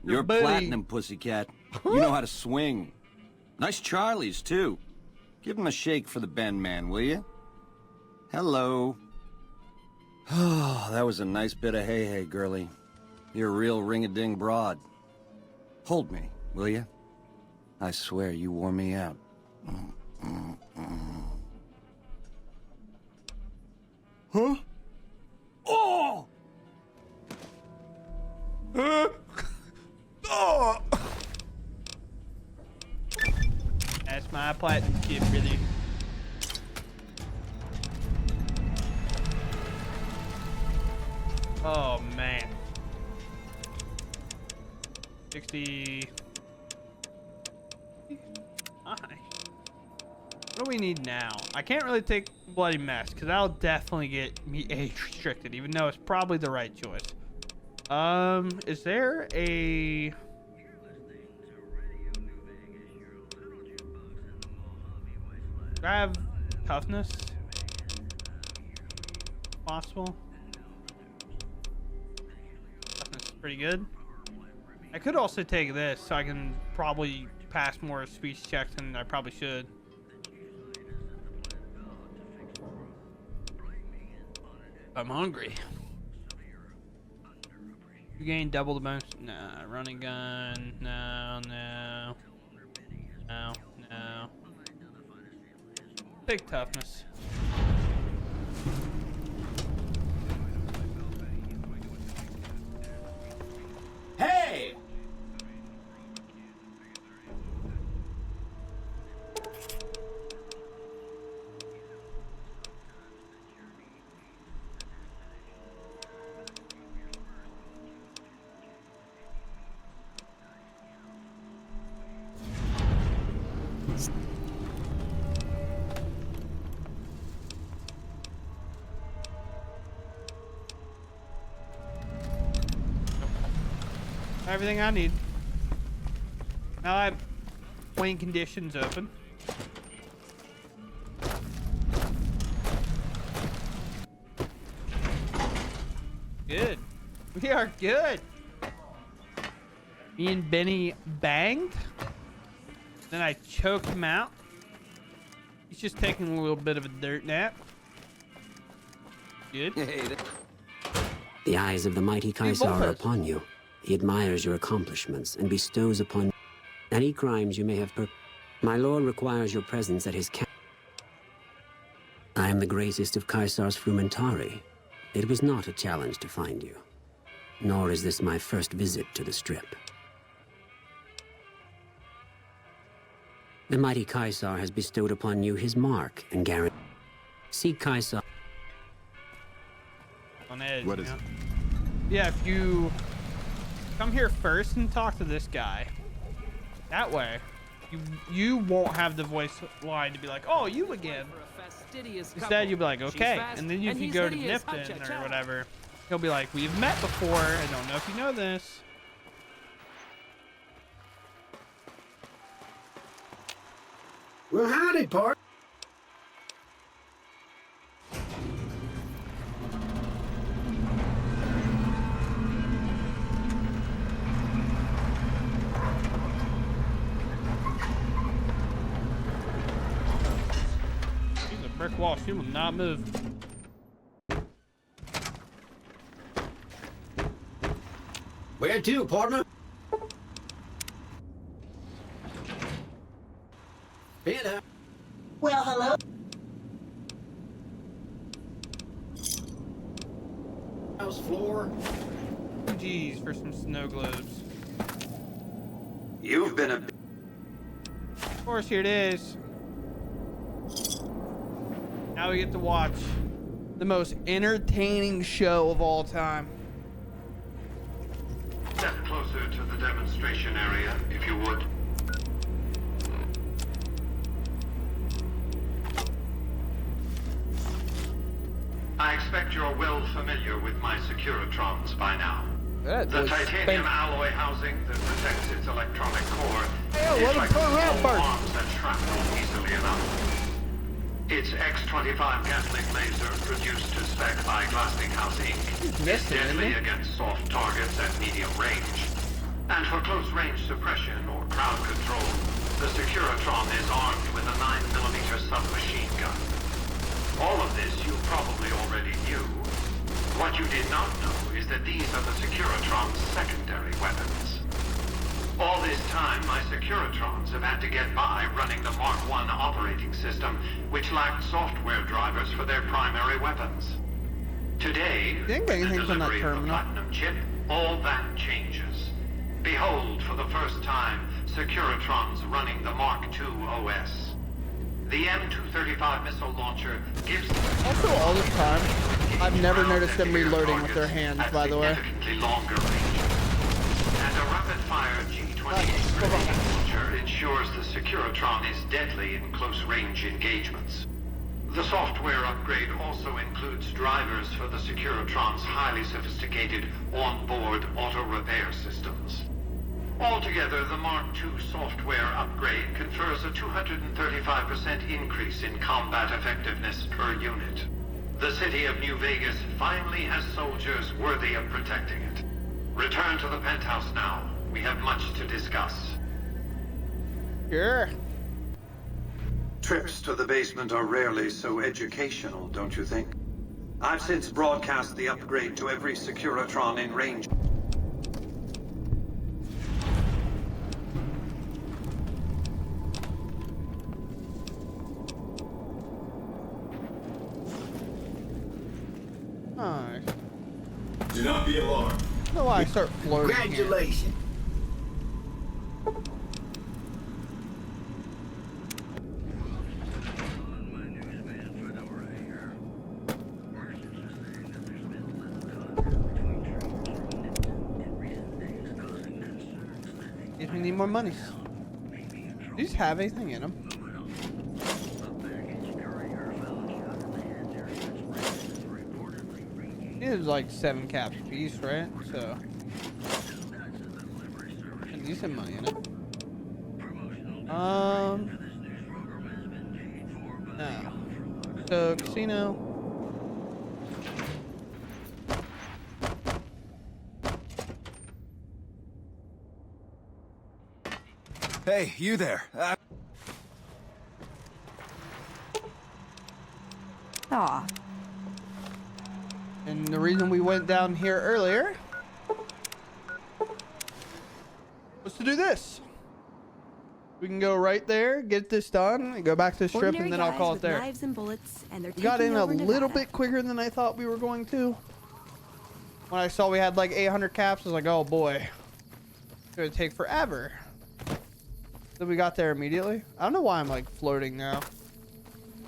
You're buddy. platinum, pussycat. You know how to swing. Nice Charlies, too. Give him a shake for the Ben man, will you? Hello. Oh, that was a nice bit of hey-hey, girlie. You're a real ring-a-ding broad. Hold me, will you? I swear you wore me out. Huh? Oh! Oh! That's my platinum kid, really. Oh man. 60. Nice. What do we need now? I can't really take Bloody Mess because that'll definitely get me age restricted, even though it's probably the right choice. Is there a... Do I have toughness? Possible. Toughness is pretty good. I could also take this, so I can probably pass more speech checks than I probably should. I'm hungry. You gain double the bonus. Nah, running gun. No. Big toughness. Hey! Everything I need. Now I have wing conditions open. Good. We are good. Me and Benny banged. Then I choked him out. He's just taking a little bit of a dirt nap. Good. The eyes of the mighty Caesar are upon you. He admires your accomplishments and bestows upon you any crimes you may have My lord requires your presence at his camp. I am the greatest of Caesar's frumentari. It was not a challenge to find you. Nor is this my first visit to the Strip. The mighty Caesar has bestowed upon you his mark and guarantee. See Caesar. On edge. What is it? Yeah, if you come here first and talk to this guy, that way you won't have the voice line to be like, oh, you again. Instead, you'll be like, okay. And then if you go to Nipton or whatever, he'll be like, we've met before. I don't know if you know this. Well, howdy, part. She's a brick wall. She will not move. Where to, partner? Well, hello. House floor. Geez, for some snow globes. You've been a... Of course, here it is. Now we get to watch the most entertaining show of all time. Step closer to the demonstration area, if you would. I expect you're well familiar with my Securitrons by now. The titanium alloy housing that protects its electronic core is like small bombs that shrapnel easily enough. Its X-25 Gatling laser, produced to spec by Glassinghouse Inc., is deadly against soft targets at medium range. And for close-range suppression or crowd control, the Securitron is armed with a 9mm submachine gun. All of this you probably already knew. What you did not know is that these are the Securitron's secondary weapons. All this time, my Securitrons have had to get by running the Mark I operating system, which lacked software drivers for their primary weapons. Today, with the delivery of the Platinum chip, all that changes. Behold, for the first time, Securitrons running the Mark II OS. The M235 missile launcher gives Also, all this time, I've never noticed them reloading with their hands, by the way. significantly longer range. And a rapid-fire G-28 grenade launcher ensures the Securitron is deadly in close-range engagements. The software upgrade also includes drivers for the Securitron's highly sophisticated on-board auto-repair systems. Altogether, the Mark II software upgrade confers a 235% increase in combat effectiveness per unit. The city of New Vegas finally has soldiers worthy of protecting it. Return to the penthouse now. We have much to discuss. Sure. Trips to the basement are rarely so educational, don't you think? I've since broadcast the upgrade to every Securitron in range. Alright. Do not be alarmed. I don't know why I start floating. Congratulations. We need more money. Do these have anything in them? It is like 7 caps a piece, right? So, and decent money in it. No. So casino. Hey, you there. Aw. And the reason we went down here earlier was to do this. We can go right there, get this done, and go back to the strip, and then I'll call it there. Knives and bullets, and they're We got in taking a over little Nevada. bit quicker than I thought we were going to. When I saw we had like 800 caps, I was like, oh boy, it's gonna take forever. Then we got there immediately. I don't know why I'm like floating now.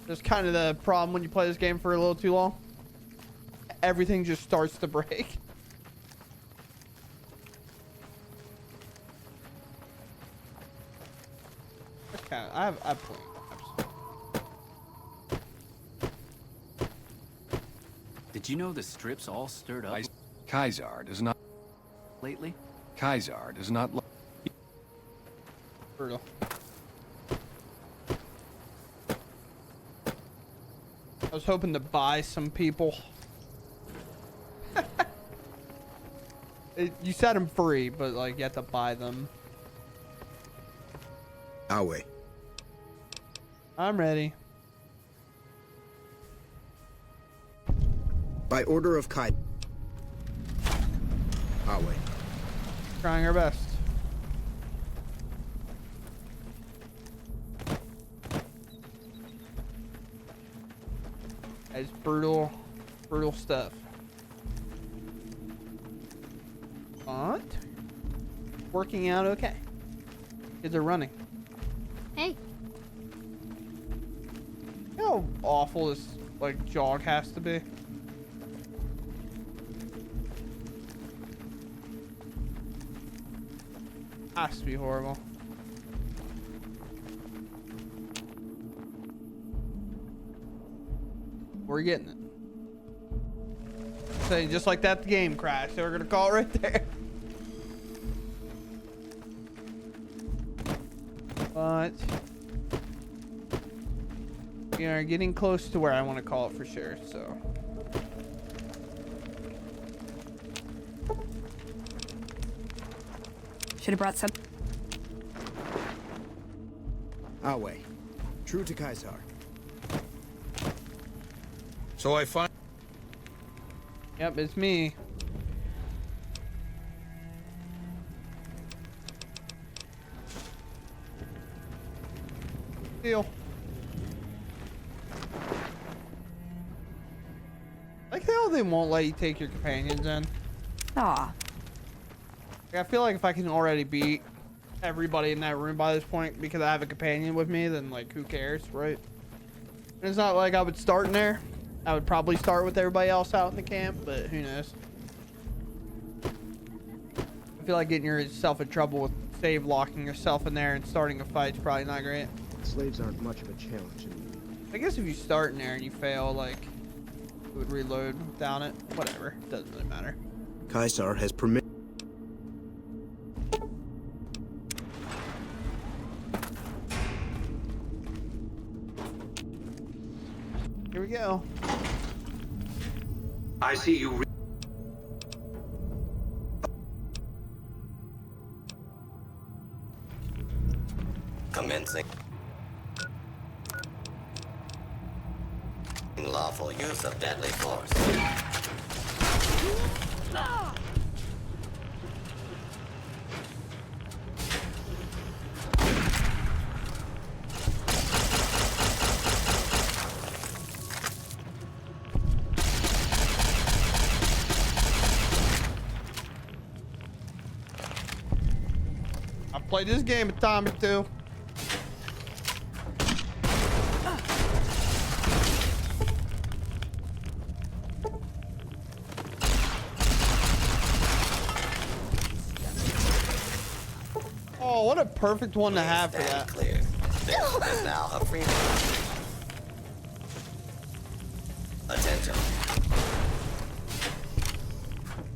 That's kind of the problem when you play this game for a little too long. Everything just starts to break. Okay, I have plenty of maps. Did you know the strip's all stirred up? Kaisar does not... Lately? Kaisar does not... Brutal. I was hoping to buy some people. You set them free, but like you have to buy them. Our way. I'm ready. By order of Kai. Our way. Trying our best. It's brutal, brutal stuff. But working out okay. Kids are running. Hey. You know how awful this like jog has to be? Has to be horrible. We're getting it. So just like that, the game crashed. So we're gonna call it right there. But we are getting close to where I want to call it for sure. So. Should have brought some. Our way. True to Kaisar. So I find... Yep, it's me. Deal. Like how they won't let you take your companions in. Aw. I feel like if I can already beat everybody in that room by this point because I have a companion with me, then like who cares, right? And it's not like I would start in there. I would probably start with everybody else out in the camp, but who knows? I feel like getting yourself in trouble with save locking yourself in there and starting a fight is probably not great. Slaves aren't much of a challenge. I guess if you start in there and you fail, like, it would reload down it. Whatever. Doesn't really matter. Kaisar has permitted. Here we go. I see you. Commencing. Lawful use of deadly force. I've played this game a time or two. Oh, what a perfect one to have for that. Clear. This is now a free attention.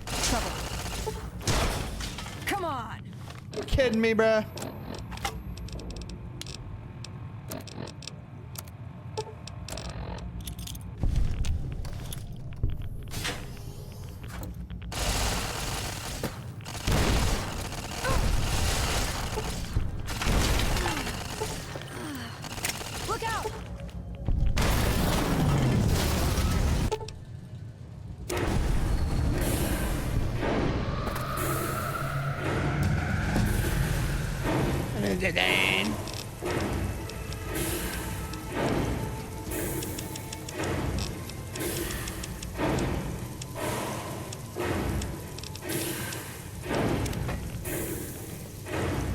Trouble. Come on. You kidding me, bruh? Look out.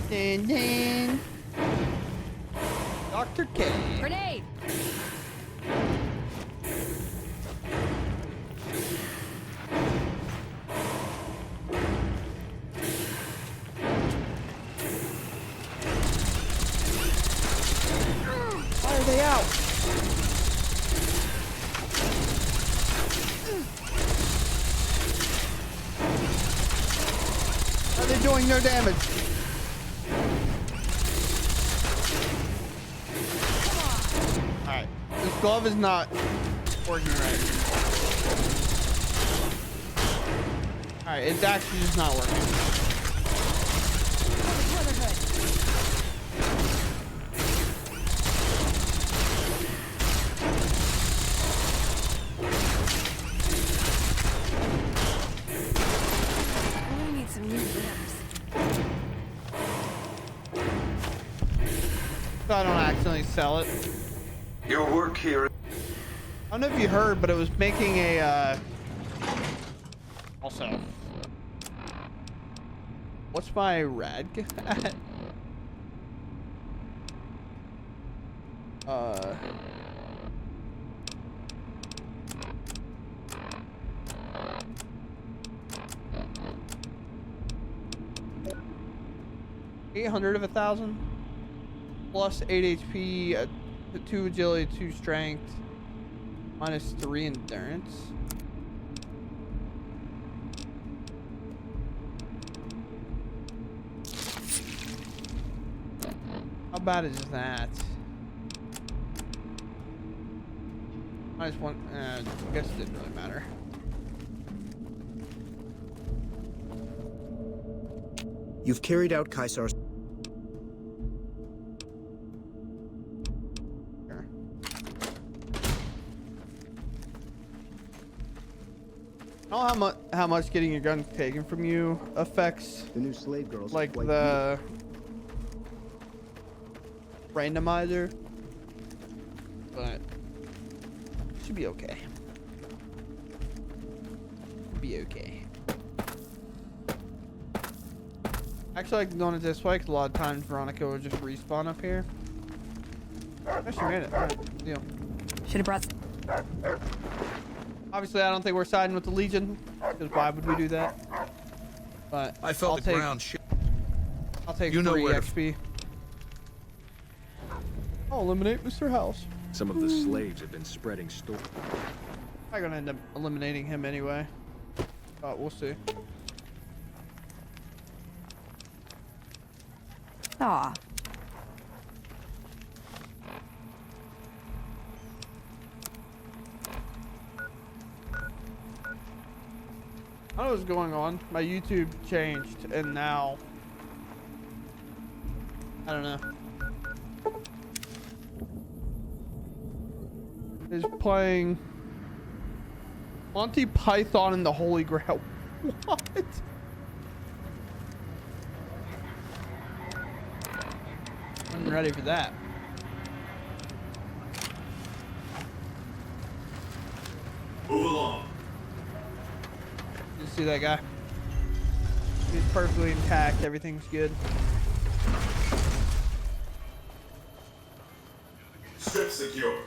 Ding, ding. Dr. K. Grenade. Why are they out? Are they doing no damage? Alright, this glove is not working right. Alright, it's actually just not working. We need some new limbs. So I don't accidentally sell it. Your work here. I don't know if you heard, but it was making a, also. What's my rad at? $800 of 1,000 plus 8 HP, 2 agility, 2 strength, minus 3 endurance. How bad is that? Minus 1. I guess it didn't really matter. You've carried out Caesar's. I don't know how much getting your gun taken from you affects The new slave girls. are like quite the randomizer, but should be okay. Be okay. Actually, I like doing it this way because a lot of times Veronica will just respawn up here. Actually made it. Alright, deal. Should have brought. Obviously, I don't think we're siding with the Legion, because why would we do that? But I felt I'll the take, ground I'll take You know 3 where to XP. I'll eliminate Mr. House. Some of the slaves have been spreading stories. I'm gonna end up eliminating him anyway. But we'll see. Aw. I don't know what's going on. My YouTube changed, and now I don't know. Is playing Monty Python and the Holy Grail. What? I'm ready for that. Move along. You see that guy? He's perfectly intact. Everything's good. Strip secure.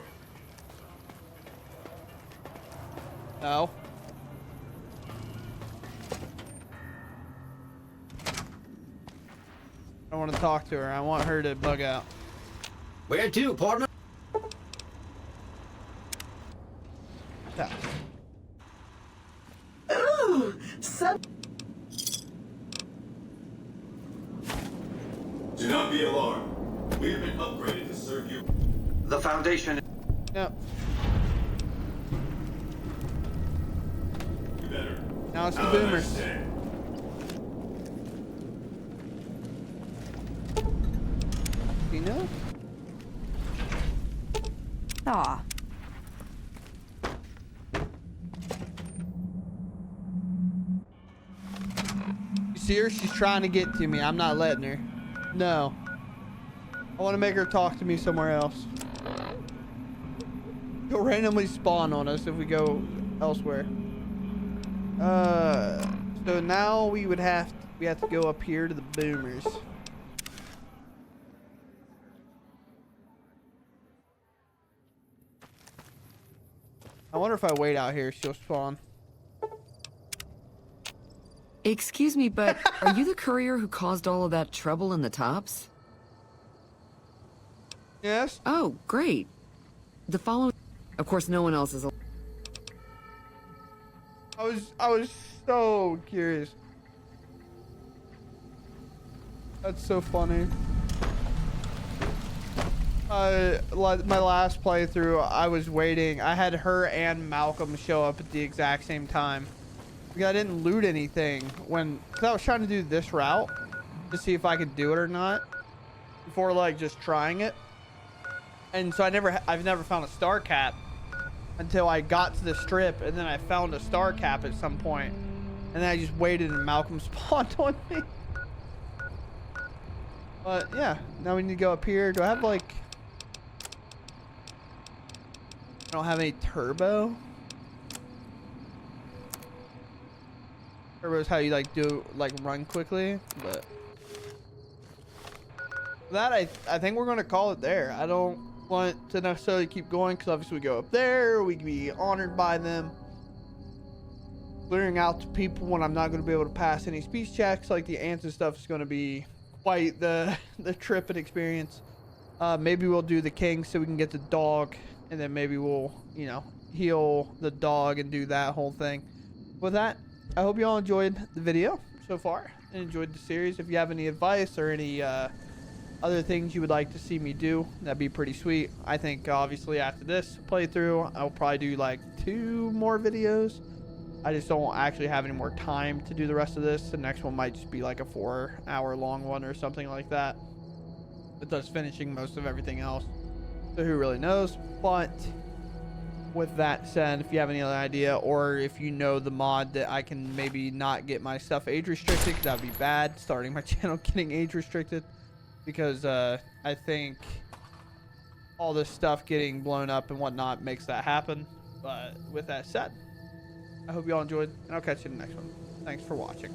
No. I don't want to talk to her. I want her to bug out. Where to, partner? Yeah. Ooh, son. Do not be alarmed. We have been upgraded to serve you. The Foundation. Yep. You better. Now it's the Have a boomers. nice day. You know? Aw. You see her? She's trying to get to me. I'm not letting her. No. I want to make her talk to me somewhere else. She'll randomly spawn on us if we go elsewhere. So now we have to go up here to the boomers. I wonder if I wait out here, she'll spawn. Excuse me, but are you the courier who caused all of that trouble in the tops? Yes. Oh, great. The following... Of course, no one else is... I was so curious. That's so funny. My last playthrough, I was waiting. I had her and Malcolm show up at the exact same time. Because I didn't loot anything because I was trying to do this route to see if I could do it or not before like just trying it. And so I've never found a star cap until I got to the strip, and then I found a star cap at some point, and then I just waited and Malcolm spawned on me. But yeah, now we need to go up here. Do I have like... I don't have any turbo. Turbo is how you like run quickly, but that I think we're gonna call it there. I don't want to necessarily keep going because obviously we go up there, we can be honored by them. Clearing out to people when I'm not going to be able to pass any speech checks like the ants and stuff is going to be quite the trip and experience. Maybe we'll do the king so we can get the dog, and then maybe we'll, you know, heal the dog and do that whole thing. With that, I hope you all enjoyed the video so far and enjoyed the series. If you have any advice or any other things you would like to see me do, that'd be pretty sweet. I think obviously after this playthrough, I'll probably do like 2 more videos. I just don't actually have any more time to do the rest of this. The next one might just be like a 4-hour long one or something like that, with us finishing most of everything else. So who really knows? But with that said, if you have any other idea, or if you know the mod that I can maybe not get my stuff age restricted, because that would be bad, starting my channel getting age restricted, because I think all this stuff getting blown up and whatnot makes that happen. But with that said, I hope you all enjoyed, and I'll catch you in the next one. Thanks for watching.